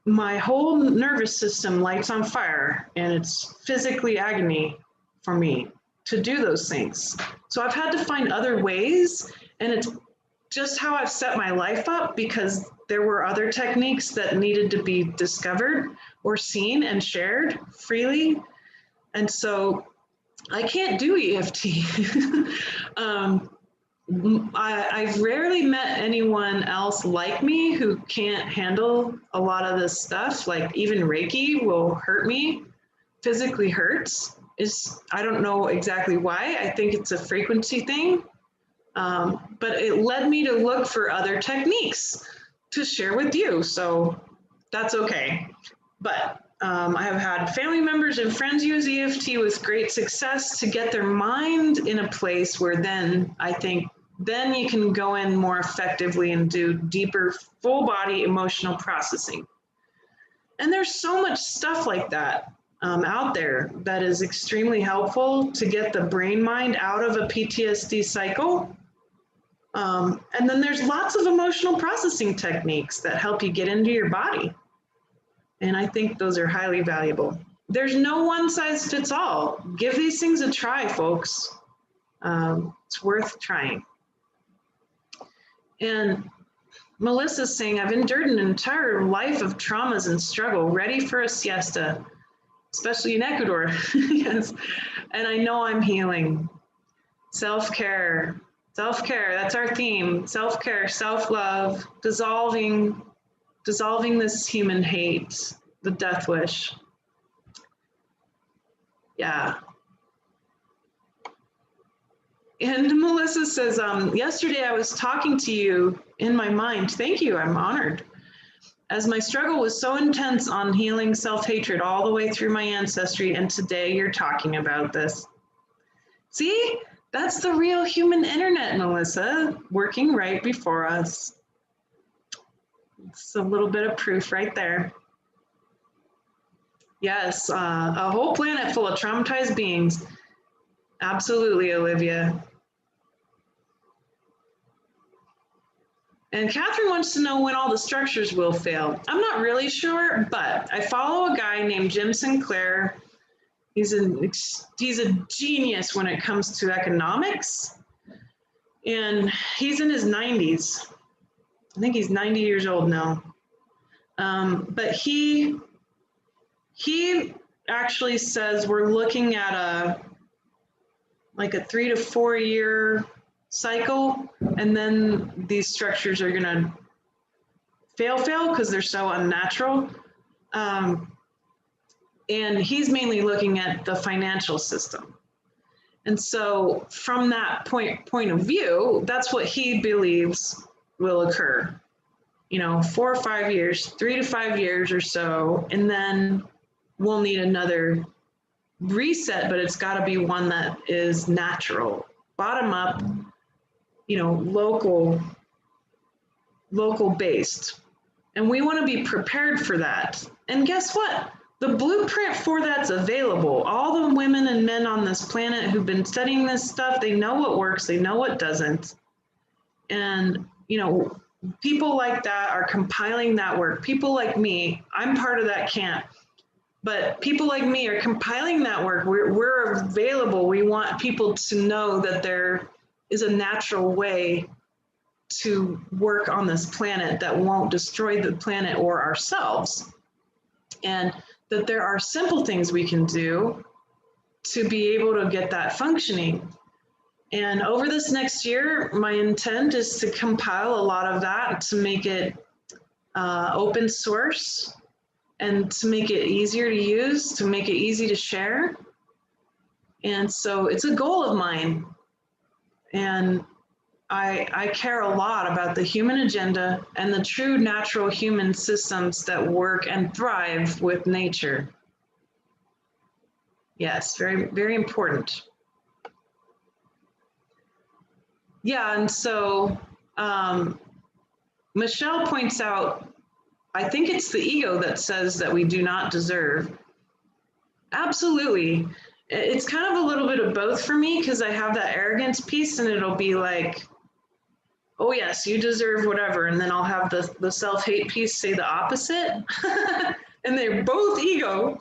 My whole nervous system lights on fire, and it's physically agony for me to do those things. So I've had to find other ways, and it's just how I've set my life up because there were other techniques that needed to be discovered or seen and shared freely. And so I can't do EFT. I've rarely met anyone else like me who can't handle a lot of this stuff. Like even Reiki will hurt me, physically hurts. I don't know exactly why. I think it's a frequency thing. But it led me to look for other techniques to share with you. So that's okay. But I have had family members and friends use EFT with great success to get their mind in a place where then I think then you can go in more effectively and do deeper full body emotional processing. And there's so much stuff like that out there that is extremely helpful to get the brain mind out of a PTSD cycle. And then there's lots of emotional processing techniques that help you get into your body. And I think those are highly valuable. There's no one size fits all. Give these things a try, folks. It's worth trying. And Melissa's saying, I've endured an entire life of traumas and struggle, ready for a siesta, especially in Ecuador. Yes. And I know I'm healing. Self-care, that's our theme. Self-care, self-love, dissolving this human hate, the death wish. Yeah. And Melissa says, yesterday I was talking to you in my mind. Thank you, I'm honored. As my struggle was so intense on healing self-hatred all the way through my ancestry, and today you're talking about this. See, that's the real human internet, Melissa, working right before us. It's a little bit of proof right there. Yes, a whole planet full of traumatized beings. Absolutely, Olivia. And Catherine wants to know when all the structures will fail. I'm not really sure, but I follow a guy named Jim Sinclair. He's a genius when it comes to economics. And he's in his 90s. I think he's 90 years old now. But he actually says we're looking at a 3 to 4 year cycle, and then these structures are gonna fail because they're so unnatural. And he's mainly looking at the financial system. And so from that point of view, that's what he believes will occur. 4 or 5 years, 3 to 5 years or so, and then we'll need another reset, but it's got to be one that is natural, bottom up, local based. And we want to be prepared for that. And guess what? The blueprint for that's available. All the women and men on this planet who've been studying this stuff, they know what works, they know what doesn't. And, people like that are compiling that work. People like me, I'm part of that camp. But people like me are compiling that work. We're available. We want people to know that there is a natural way to work on this planet that won't destroy the planet or ourselves. And that there are simple things we can do to be able to get that functioning. And over this next year, my intent is to compile a lot of that, to make it open source and to make it easier to use, to make it easy to share. And so it's a goal of mine. And I care a lot about the human agenda and the true natural human systems that work and thrive with nature. Yes, very, very important. Yeah, and so Michelle points out, I think it's the ego that says that we do not deserve. Absolutely. It's kind of a little bit of both for me, because I have that arrogance piece, and it'll be like, oh yes, you deserve whatever. And then I'll have the self-hate piece say the opposite. And they're both ego.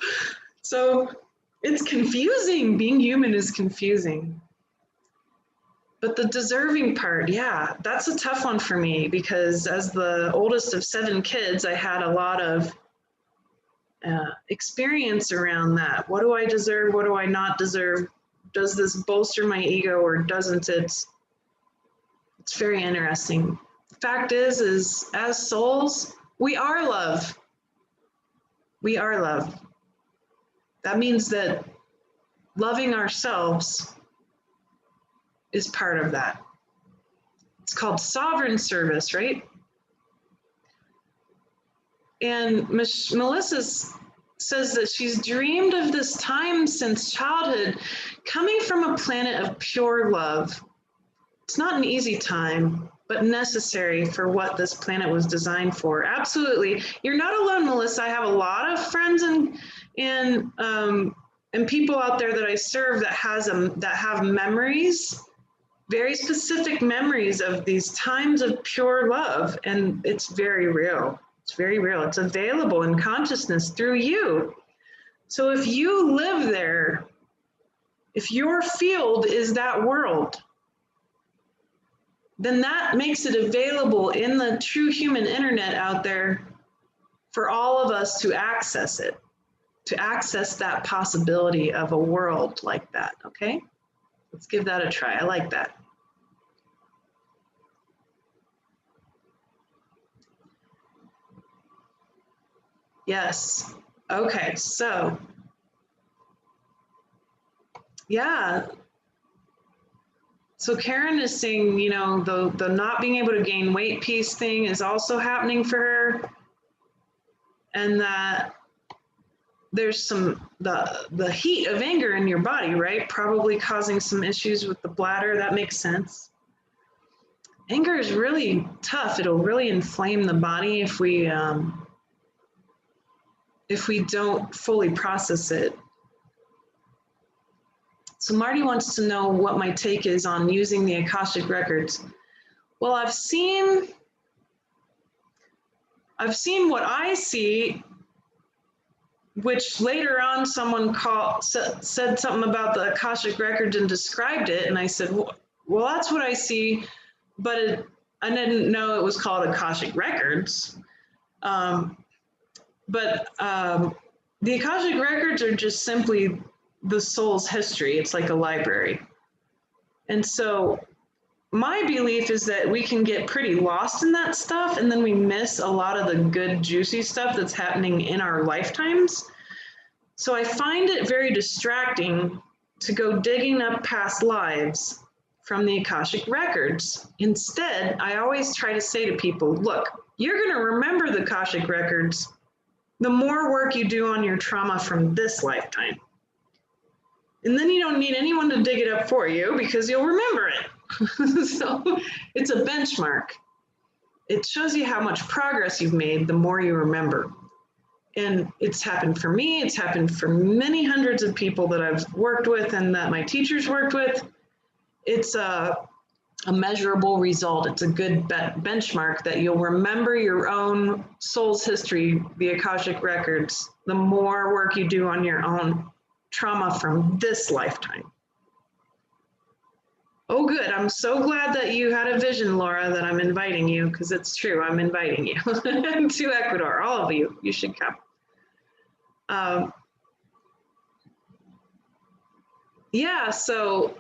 So it's confusing. Being human is confusing. But the deserving part, yeah, that's a tough one for me, because as the oldest of 7 kids, I had a lot of experience around that. What do I deserve? What do I not deserve? Does this bolster my ego or doesn't it? It's very interesting. The fact is as souls, we are love. We are love. That means that loving ourselves is part of that. It's called sovereign service, right? And Melissa says that she's dreamed of this time since childhood, coming from a planet of pure love. It's not an easy time, but necessary for what this planet was designed for. Absolutely. You're not alone, Melissa. I have a lot of friends and people out there that I serve that have memories, very specific memories of these times of pure love. And it's very real. It's very real. It's available in consciousness through you. So if you live there, if your field is that world, then that makes it available in the true human internet out there for all of us to access it, to access that possibility of a world like that, okay? Let's give that a try. I like that. Yes. Okay, so yeah. So Karen is saying, you know, the not being able to gain weight piece thing is also happening for her, and that there's the heat of anger in your body, right? Probably causing some issues with the bladder. That makes sense. Anger is really tough. It'll really inflame the body if we don't fully process it. So Marty wants to know what my take is on using the Akashic records. Well, I've seen what I see, which later on someone said something about the Akashic records and described it, and I said, well, that's what I see, but I didn't know it was called Akashic records. The Akashic records are just simply the soul's history. It's like a library. And so my belief is that we can get pretty lost in that stuff, and then we miss a lot of the good, juicy stuff that's happening in our lifetimes. So I find it very distracting to go digging up past lives from the Akashic records. Instead, I always try to say to people, look, you're going to remember the Akashic records the more work you do on your trauma from this lifetime. And then you don't need anyone to dig it up for you because you'll remember it. So it's a benchmark. It shows you how much progress you've made the more you remember. And it's happened for me. It's happened for many hundreds of people that I've worked with and that my teachers worked with. It's a measurable result. It's a good benchmark that you'll remember your own soul's history, the Akashic records, the more work you do on your own trauma from this lifetime. Oh, good. I'm so glad that you had a vision, Laura, that I'm inviting you, because it's true. I'm inviting you to Ecuador. All of you. You should come. Yeah, so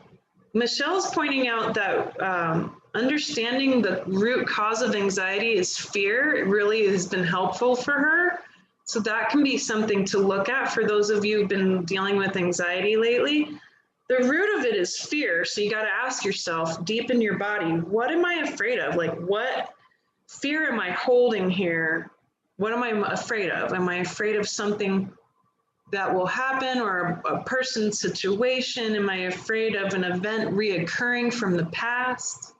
Michelle's pointing out that understanding the root cause of anxiety is fear. It really has been helpful for her. So that can be something to look at for those of you who've been dealing with anxiety lately. The root of it is fear. So you got to ask yourself deep in your body, what am I afraid of? Like, what fear am I holding here? What am I afraid of? Am I afraid of something that will happen, or a person, situation? Am I afraid of an event reoccurring from the past?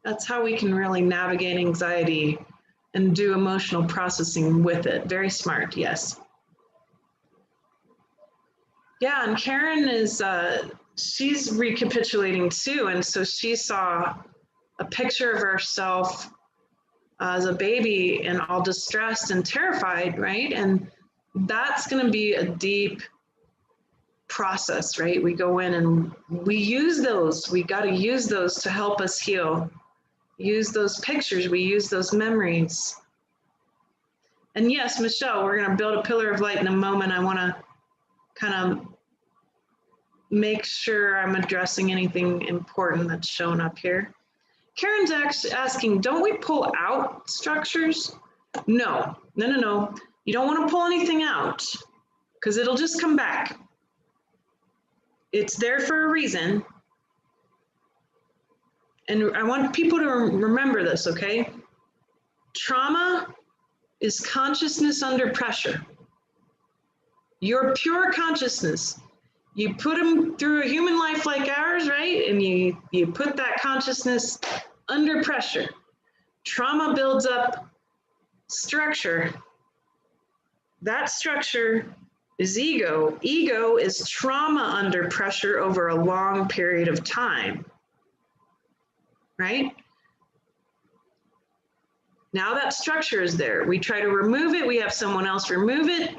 That's how we can really navigate anxiety and do emotional processing with it. Very smart, yes. Yeah, and Karen is, she's recapitulating too. And so she saw a picture of herself as a baby and all distressed and terrified, right? And that's going to be a deep process, right? We go in and we use those. We got to use those to help us heal. Use those pictures. We use those memories. And yes, Michelle, we're going to build a pillar of light in a moment. I want to kind of make sure I'm addressing anything important that's shown up here. Karen's asking, don't we pull out structures? No. You don't want to pull anything out because it'll just come back. It's there for a reason. And I want people to remember this, okay? Trauma is consciousness under pressure. Your pure consciousness. You put them through a human life like ours, right? And you put that consciousness under pressure. Trauma builds up structure. That structure is ego. Ego is trauma under pressure over a long period of time, right? Now that structure is there. We try to remove it. We have someone else remove it.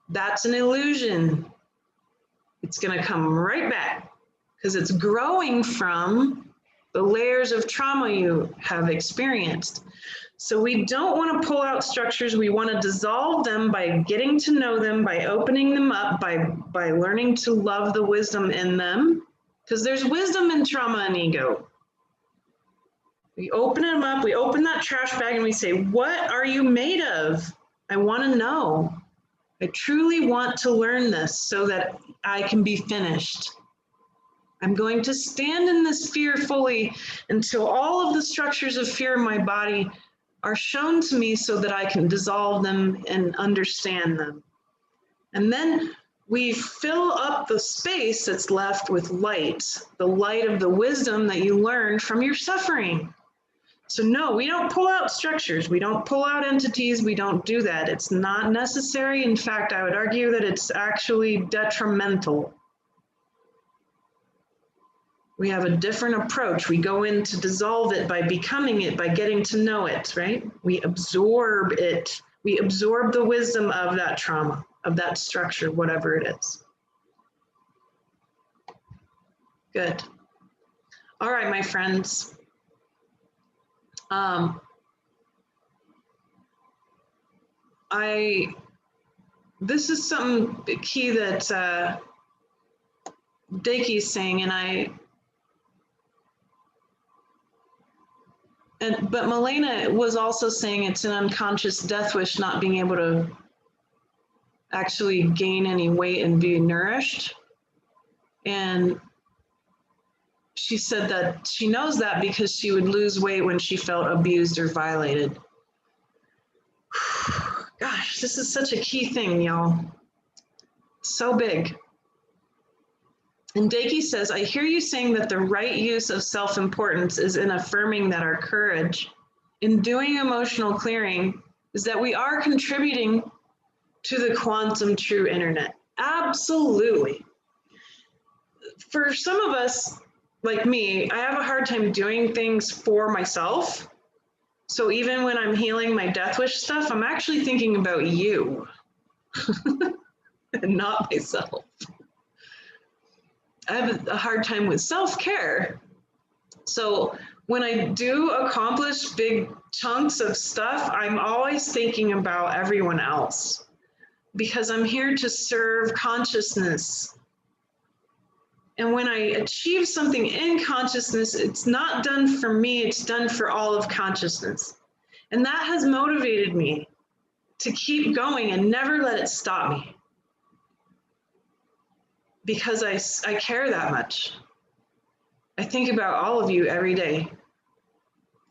That's an illusion. It's going to come right back because it's growing from the layers of trauma you have experienced. So we don't want to pull out structures. We want to dissolve them by getting to know them, by opening them up, by learning to love the wisdom in them, because there's wisdom in trauma and ego. We open them up, we open that trash bag and we say, what are you made of? I want to know. I truly want to learn this so that I can be finished. I'm going to stand in this fear fully until all of the structures of fear in my body are shown to me so that I can dissolve them and understand them. And then we fill up the space that's left with light, the light of the wisdom that you learned from your suffering. So no, we don't pull out structures. We don't pull out entities. We don't do that. It's not necessary. In fact, I would argue that it's actually detrimental. We have a different approach. We go in to dissolve it by becoming it, by getting to know it, right? We absorb it. We absorb the wisdom of that trauma, of that structure, whatever it is. Good. All right, my friends. This is some key that Dakey's saying, but Milena was also saying it's an unconscious death wish, not being able to actually gain any weight and be nourished. And she said that she knows that because she would lose weight when she felt abused or violated. Gosh, this is such a key thing, y'all. So big. And Dakey says, I hear you saying that the right use of self-importance is in affirming that our courage in doing emotional clearing is that we are contributing to the quantum true internet. Absolutely. For some of us, like me, I have a hard time doing things for myself. So even when I'm healing my death wish stuff, I'm actually thinking about you and not myself. I have a hard time with self-care. So when I do accomplish big chunks of stuff, I'm always thinking about everyone else because I'm here to serve consciousness. And when I achieve something in consciousness, it's not done for me, it's done for all of consciousness. And that has motivated me to keep going and never let it stop me because I care that much. I think about all of you every day.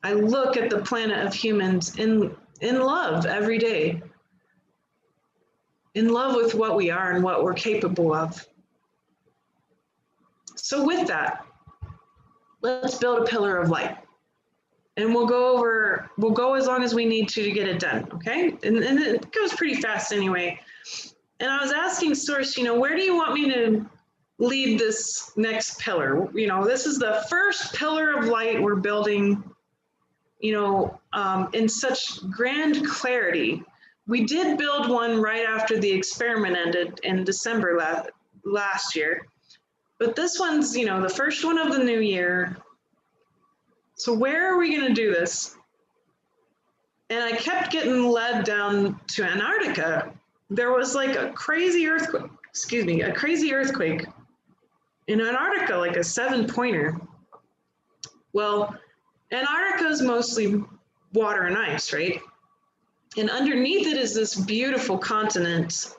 I look at the planet of humans in love every day, in love with what we are and what we're capable of. So with that, let's build a pillar of light. And we'll go as long as we need to get it done, okay? And it goes pretty fast anyway. And I was asking Source, where do you want me to lead this next pillar? This is the first pillar of light we're building, in such grand clarity. We did build one right after the experiment ended in December last year. But this one's, the first one of the new year. So where are we going to do this? And I kept getting led down to Antarctica. There was like a crazy earthquake in Antarctica, like a 7-pointer. Well, Antarctica is mostly water and ice, right? And underneath it is this beautiful continent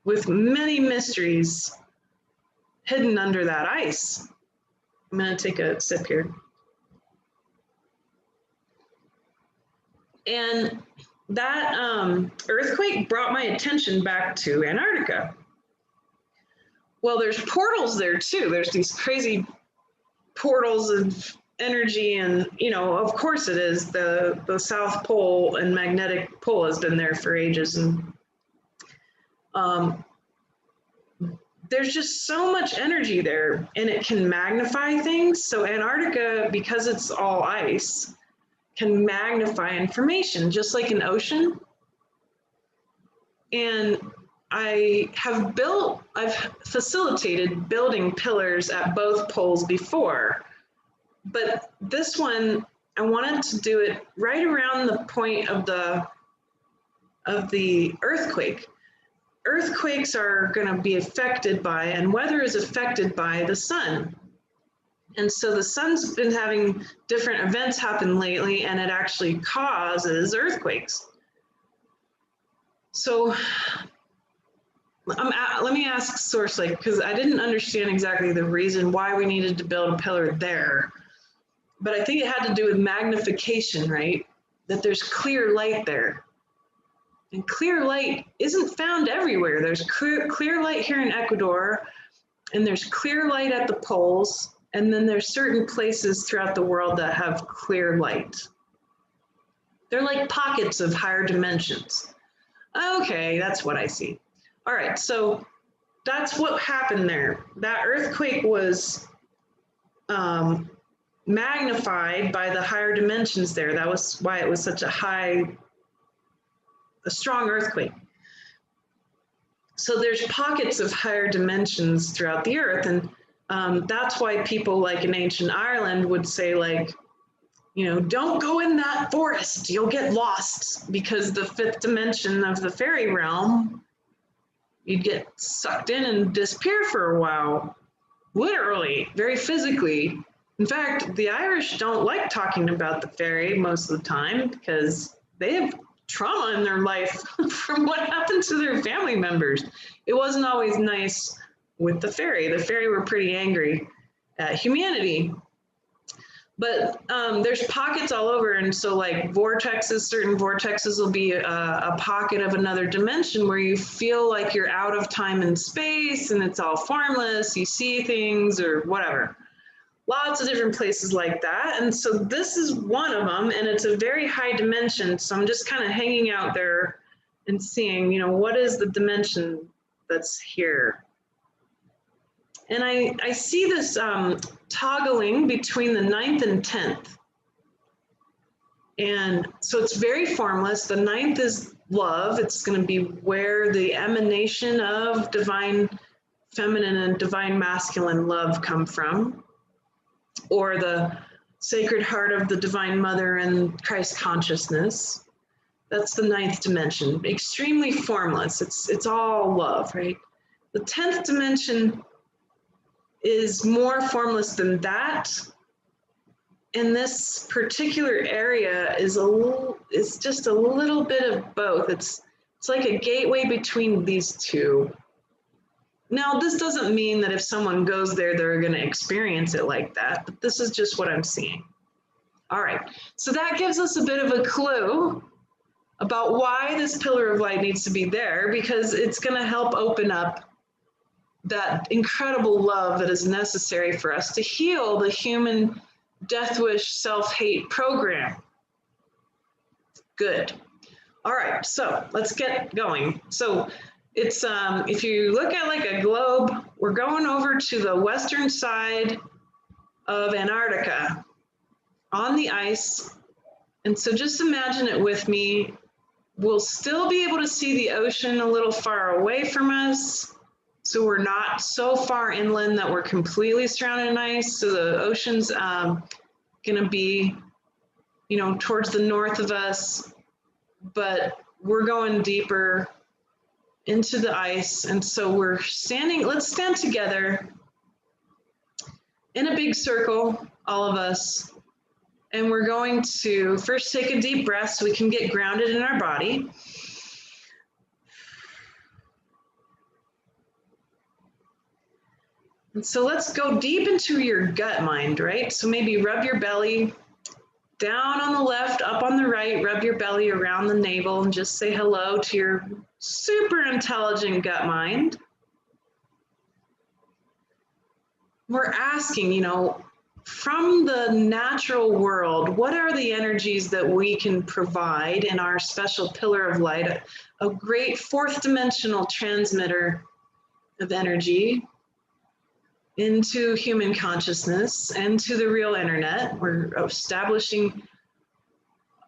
with many mysteries hidden under that ice. I'm going to take a sip here. And that earthquake brought my attention back to Antarctica. Well, there's portals there too. There's these crazy portals of energy, and of course it is. The South Pole and magnetic pole has been there for ages, and there's just so much energy there, and it can magnify things. So Antarctica, because it's all ice, can magnify information just like an ocean. And I've facilitated building pillars at both poles before, but this one, I wanted to do it right around the point of the earthquake. Earthquakes are going to be affected by, and weather is affected by the sun. And so the sun's been having different events happen lately, and it actually causes earthquakes. So let me ask Source, because I didn't understand exactly the reason why we needed to build a pillar there. But I think it had to do with magnification, right? That there's clear light there. And clear light isn't found everywhere. There's clear light here in Ecuador, and there's clear light at the poles. And then there's certain places throughout the world that have clear light. They're like pockets of higher dimensions. Okay, that's what I see. All right, so that's what happened there. That earthquake was magnified by the higher dimensions there. That was why it was such a strong earthquake. So there's pockets of higher dimensions throughout the earth, and that's why people like in ancient Ireland would say, don't go in that forest, you'll get lost, because the 5th dimension of the fairy realm, you'd get sucked in and disappear for a while, literally, very physically. In fact, the Irish don't like talking about the fairy most of the time because they have trauma in their life from what happened to their family members. It wasn't always nice with the fairy. The fairy were pretty angry at humanity. But there's pockets all over, and so certain vortexes will be a pocket of another dimension where you feel like you're out of time and space and it's all formless, you see things or whatever. Lots of different places like that, and so this is one of them, and it's a very high dimension, so I'm just kind of hanging out there and seeing, what is the dimension that's here. And I see this toggling between the 9th and 10th. And so it's very formless. The 9th is love. It's going to be where the emanation of divine feminine and divine masculine love come from, or the Sacred Heart of the Divine Mother and Christ consciousness. That's the 9th dimension, extremely formless. It's all love, right? The 10th dimension is more formless than that. And this particular area is just a little bit of both. It's like a gateway between these two. Now, this doesn't mean that if someone goes there, they're going to experience it like that, but this is just what I'm seeing. All right, so that gives us a bit of a clue about why this pillar of light needs to be there, because it's going to help open up that incredible love that is necessary for us to heal the human death wish self-hate program. Good. All right, so let's get going. So it's, if you look at like a globe, we're going over to the western side of Antarctica on the ice. And so just imagine it with me. We'll still be able to see the ocean a little far away from us. So we're not so far inland that we're completely surrounded in ice. So the ocean's gonna be, you know, towards the north of us, but we're going deeper into the ice. And so we're standing, let's stand together in a big circle, all of us. And we're going to first take a deep breath so we can get grounded in our body. And so let's go deep into your gut mind, right? So maybe rub your belly down on the left, up on the right, rub your belly around the navel and just say hello to your super intelligent gut mind. We're asking, you know, from the natural world, what are the energies that we can provide in our special pillar of light, a great 4th dimensional transmitter of energy into human consciousness and to the real internet. We're establishing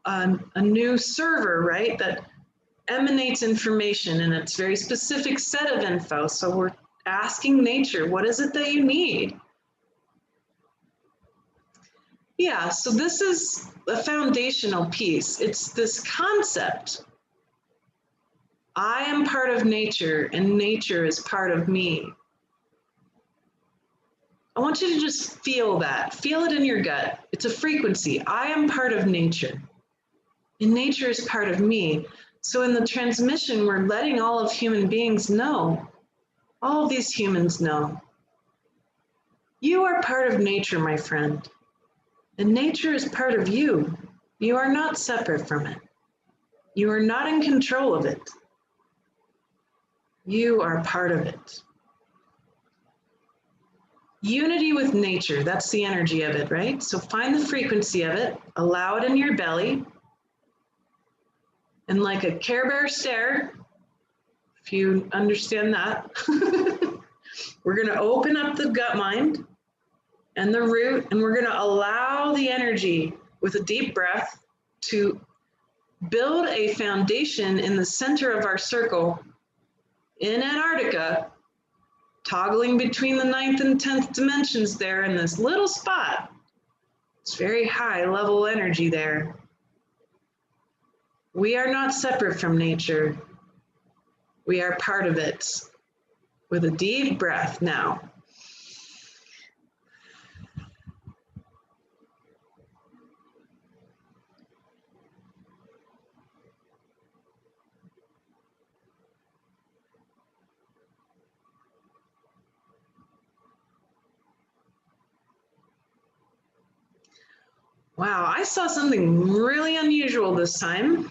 a new server, right, that emanates information in its very specific set of info. So we're asking nature, what is it that you need? Yeah, so this is a foundational piece. It's this concept. I am part of nature and nature is part of me. I want you to just feel that. Feel it in your gut. It's a frequency. I am part of nature, and nature is part of me. So in the transmission, we're letting all of human beings know, all of these humans know, you are part of nature, my friend, and nature is part of you. You are not separate from it. You are not in control of it. You are part of it. Unity with nature, that's the energy of it, right? So find the frequency of it, allow it in your belly, and like a Care Bear stare, if you understand that, we're gonna open up the gut mind and the root, and we're gonna allow the energy with a deep breath to build a foundation in the center of our circle in Antarctica, toggling between the 9th and 10th dimensions there in this little spot. It's very high level energy there. We are not separate from nature. We are part of it. With a deep breath now. Wow, I saw something really unusual this time.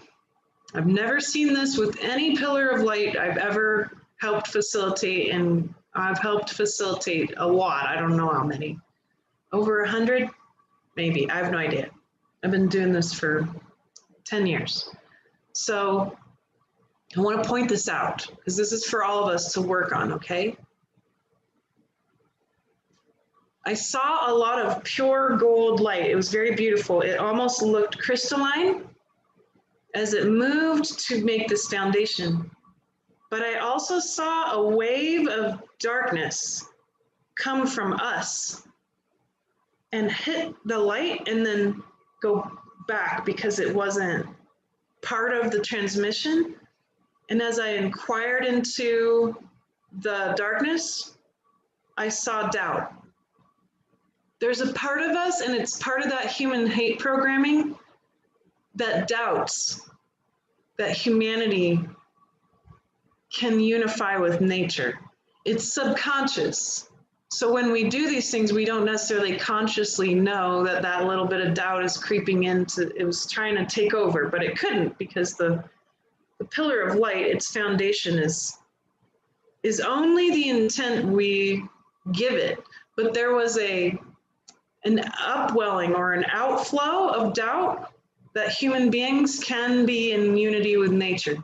I've never seen this with any pillar of light I've ever helped facilitate, and I've helped facilitate a lot. I don't know how many. Over 100? Maybe, I have no idea. I've been doing this for 10 years. So I want to point this out because this is for all of us to work on, okay? I saw a lot of pure gold light. It was very beautiful. It almost looked crystalline as it moved to make this foundation. but I also saw a wave of darkness come from us and hit the light and then go back because it wasn't part of the transmission. And as I inquired into the darkness, I saw doubt. There's a part of us, and it's part of that human hate programming, that doubts that humanity can unify with nature. It's subconscious. So when we do these things, we don't necessarily consciously know that that little bit of doubt is creeping into, it was trying to take over, but it couldn't, because the pillar of light, its foundation is only the intent we give it. But there was an upwelling or an outflow of doubt that human beings can be in unity with nature.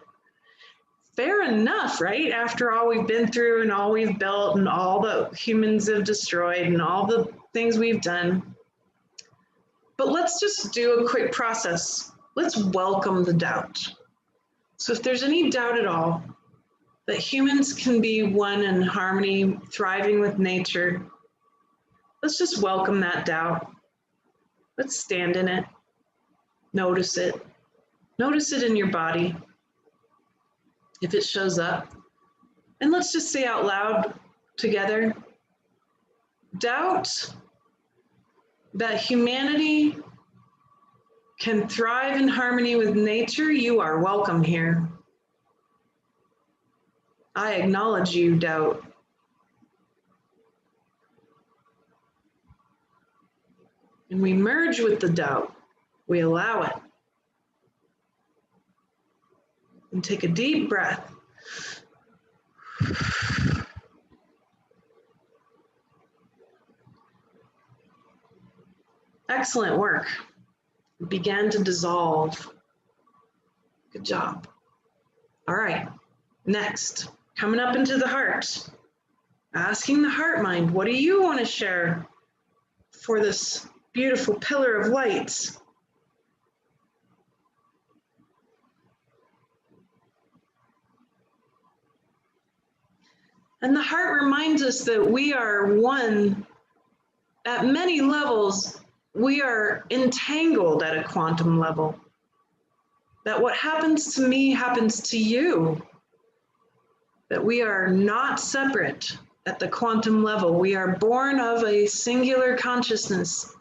Fair enough, right? After all we've been through and all we've built and all the humans have destroyed and all the things we've done. But let's just do a quick process. Let's welcome the doubt. So if there's any doubt at all that humans can be one in harmony, thriving with nature, let's just welcome that doubt. Let's stand in it. Notice it. Notice it in your body if it shows up. And let's just say out loud together, doubt that humanity can thrive in harmony with nature, you are welcome here. I acknowledge you, doubt. And we merge with the doubt. We allow it. And take a deep breath. Excellent work. It began to dissolve. Good job. All right, next, coming up into the heart. Asking the heart mind, what do you want to share for this beautiful pillar of light? And the heart reminds us that we are one at many levels. We are entangled at a quantum level. That what happens to me happens to you. That we are not separate at the quantum level. We are born of a singular consciousness.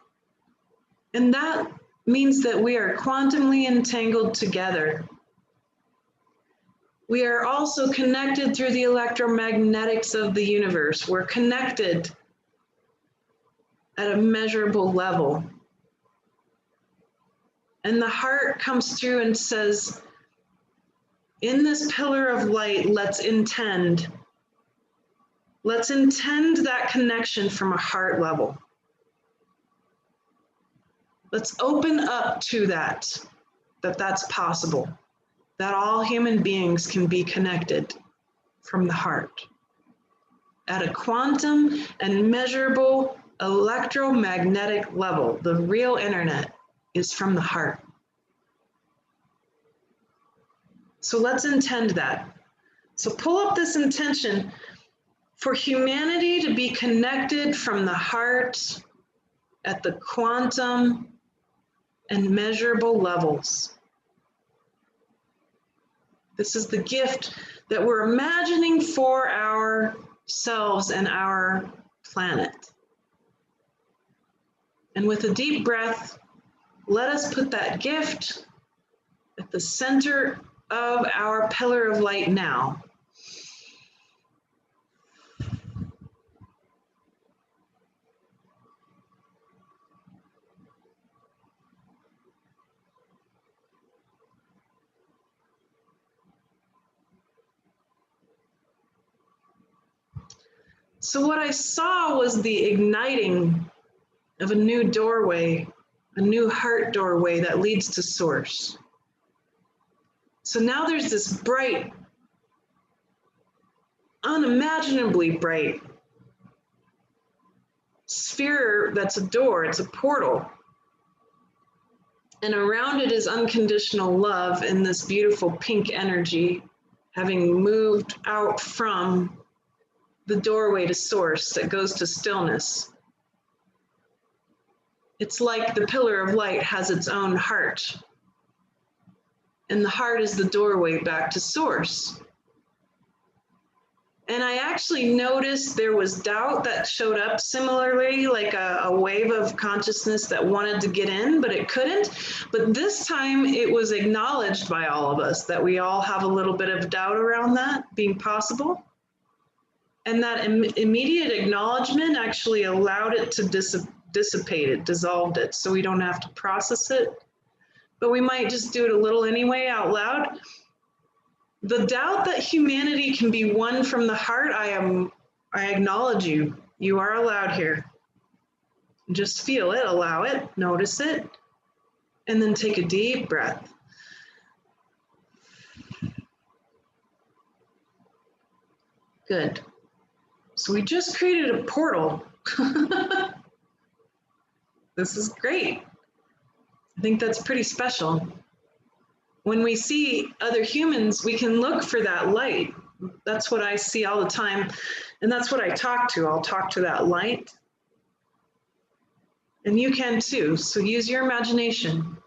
And that means that we are quantumly entangled together. We are also connected through the electromagnetics of the universe. We're connected at a measurable level. And the heart comes through and says, in this pillar of light, let's intend. Let's intend that connection from a heart level. Let's open up to that's possible. That all human beings can be connected from the heart at a quantum and measurable electromagnetic level. The real internet is from the heart. So let's intend that. So pull up this intention for humanity to be connected from the heart at the quantum and measurable levels. This is the gift that we're imagining for ourselves and our planet. And with a deep breath, let us put that gift at the center of our pillar of light now. So what I saw was the igniting of a new doorway, a new heart doorway that leads to source. So now there's this bright, unimaginably bright sphere that's a door, it's a portal. And around it is unconditional love in this beautiful pink energy, having moved out from the doorway to source that goes to stillness. It's like the pillar of light has its own heart, and the heart is the doorway back to source. And I actually noticed there was doubt that showed up similarly, like a wave of consciousness that wanted to get in, but it couldn't. But this time it was acknowledged by all of us that we all have a little bit of doubt around that being possible. And that immediate acknowledgement actually allowed it to dissipate it, dissolved it, so we don't have to process it. But we might just do it a little anyway out loud. The doubt that humanity can be one from the heart, I acknowledge you. You are allowed here. Just feel it, allow it, notice it, and then take a deep breath. Good. So we just created a portal. This is great. I think that's pretty special. When we see other humans, we can look for that light. That's what I see all the time. And that's what I talk to. I'll talk to that light. And you can too. So use your imagination.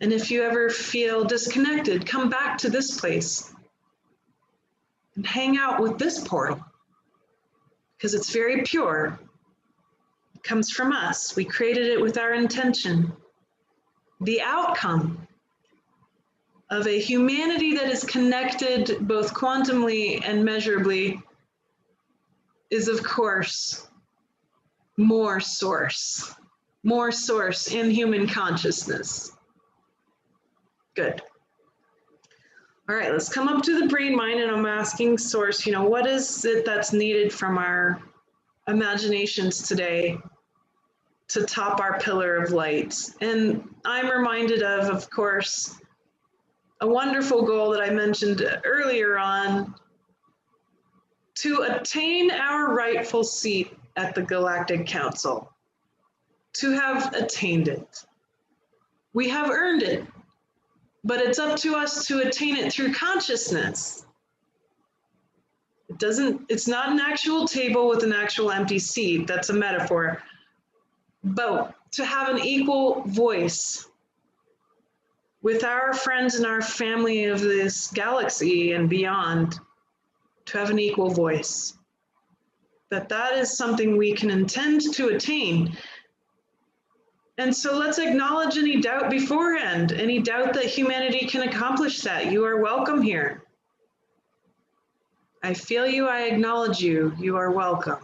And if you ever feel disconnected, come back to this place and hang out with this portal, because it's very pure. It comes from us. We created it with our intention. The outcome of a humanity that is connected both quantumly and measurably is, of course, more source in human consciousness. Good. All right, let's come up to the brain mind, and I'm asking source, what is it that's needed from our imaginations today to top our pillar of light? And I'm reminded of course, a wonderful goal that I mentioned earlier on, to attain our rightful seat at the Galactic Council, to have attained it. We have earned it, but it's up to us to attain it through consciousness. It's not an actual table with an actual empty seat, that's a metaphor, but to have an equal voice with our friends and our family of this galaxy and beyond, to have an equal voice. That is something we can intend to attain. And so let's acknowledge any doubt beforehand, any doubt that humanity can accomplish that. You are welcome here. I feel you, I acknowledge you, you are welcome.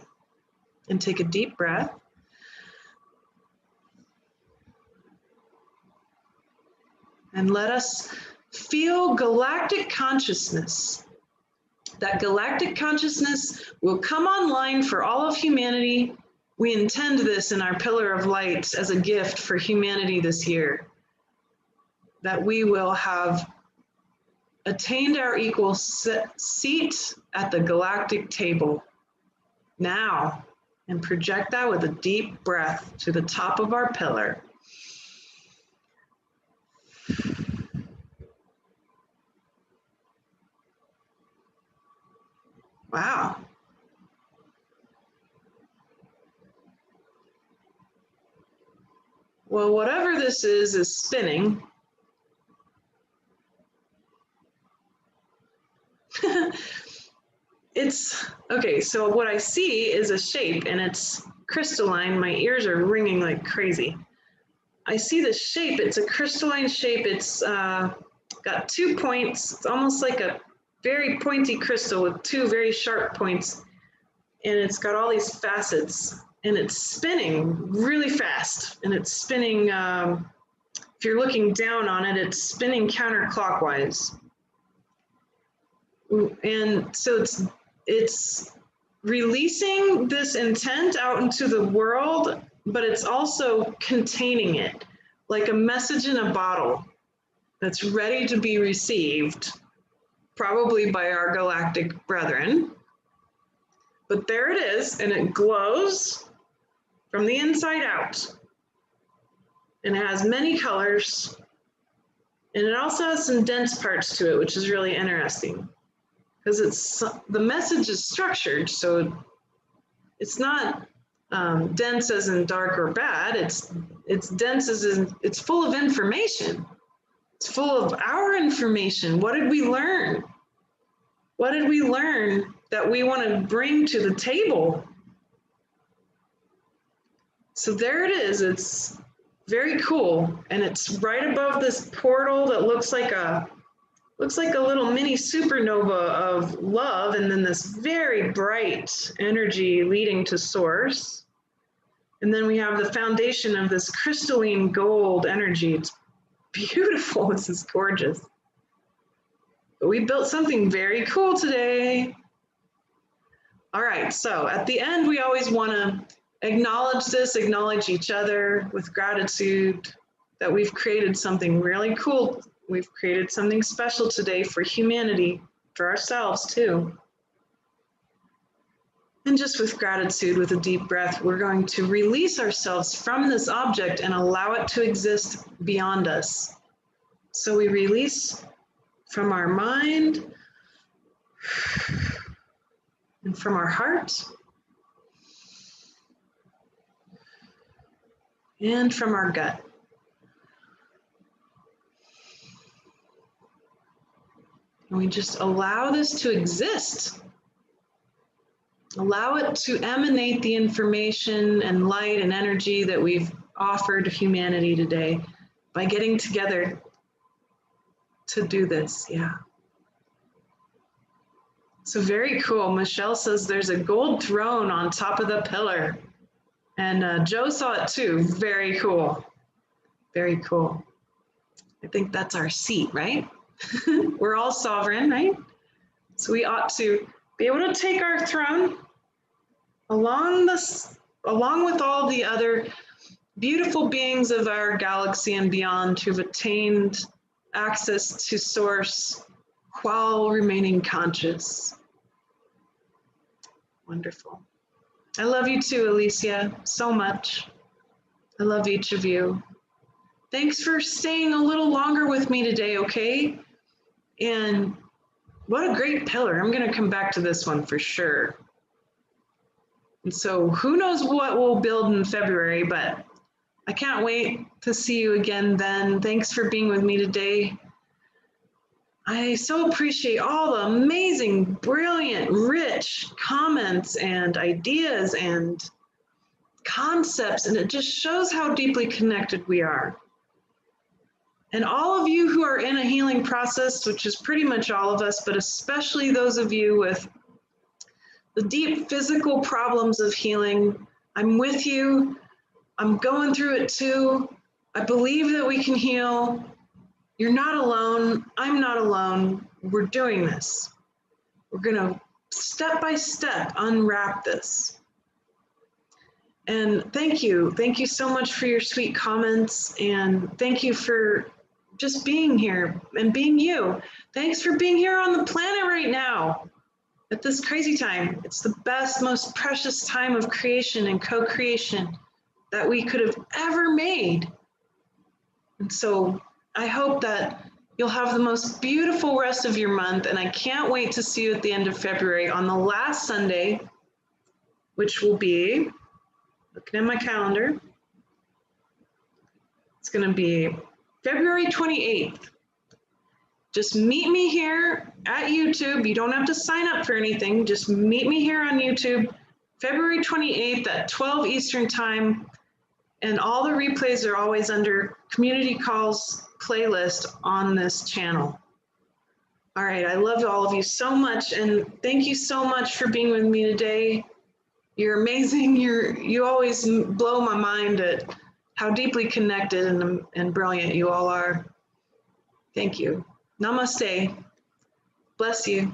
And take a deep breath. And let us feel galactic consciousness. That galactic consciousness will come online for all of humanity. We intend this in our pillar of light as a gift for humanity this year. That we will have attained our equal seat at the galactic table now, and project that with a deep breath to the top of our pillar. Wow. Well, whatever this is spinning. It's, okay, so what I see is a shape, and it's crystalline. My ears are ringing like crazy. I see the shape, it's a crystalline shape. It's got 2 points. It's almost like a very pointy crystal with 2 very sharp points. And it's got all these facets, and it's spinning really fast. And it's spinning, if you're looking down on it, it's spinning counterclockwise. And so it's releasing this intent out into the world, but it's also containing it, like a message in a bottle that's ready to be received, probably by our galactic brethren. But there it is, and it glows from the inside out. And it has many colors, And it also has some dense parts to it, which is really interesting because the message is structured. So it's not dense as in dark or bad. It's dense as in it's full of information. It's full of our information. What did we learn? What did we learn that we want to bring to the table? So there it is. It's very cool. And it's right above this portal that looks like a little mini supernova of love, and then this very bright energy leading to source. And then we have the foundation of this crystalline gold energy. It's beautiful. This is gorgeous. But we built something very cool today. All right, so at the end, we always want to acknowledge this, acknowledge each other with gratitude that we've created something really cool. We've created something special today for humanity, for ourselves too. And just with gratitude, with a deep breath, we're going to release ourselves from this object and allow it to exist beyond us. So we release from our mind and from our heart and from our gut. And we just allow this to exist. Allow it to emanate the information and light and energy that we've offered humanity today by getting together to do this. Yeah. So very cool. Michelle says there's a gold throne on top of the pillar. And Joe saw it too. Very cool. Very cool. I think that's our seat, right? We're all sovereign, right? So we ought to be able to take our throne along with all the other beautiful beings of our galaxy and beyond who've attained access to source while remaining conscious. Wonderful. I love you too, Alicia, so much. I love each of you. Thanks for staying a little longer with me today, okay? And what a great pillar. I'm going to come back to this one for sure. And so who knows what we'll build in February, but I can't wait to see you again then. Thanks for being with me today. I so appreciate all the amazing, brilliant, rich comments and ideas and concepts, and it just shows how deeply connected we are. And all of you who are in a healing process, which is pretty much all of us, but especially those of you with the deep physical problems of healing, I'm with you. I'm going through it too. I believe that we can heal. You're not alone. I'm not alone. We're doing this. We're going to step by step unwrap this. And thank you. Thank you so much for your sweet comments. And thank you for just being here and being you. Thanks for being here on the planet right now at this crazy time. It's the best, most precious time of creation and co-creation that we could have ever made. And so I hope that you'll have the most beautiful rest of your month. And I can't wait to see you at the end of February on the last Sunday, which will be, looking at my calendar, it's going to be February 28th. Just meet me here at YouTube. You don't have to sign up for anything. Just meet me here on YouTube, February 28th at 12 Eastern Time. And all the replays are always under Community Calls playlist on this channel. All right, I love all of you so much. And thank you so much for being with me today. You're amazing. You always blow my mind at how deeply connected and brilliant you all are. Thank you. Namaste. Bless you.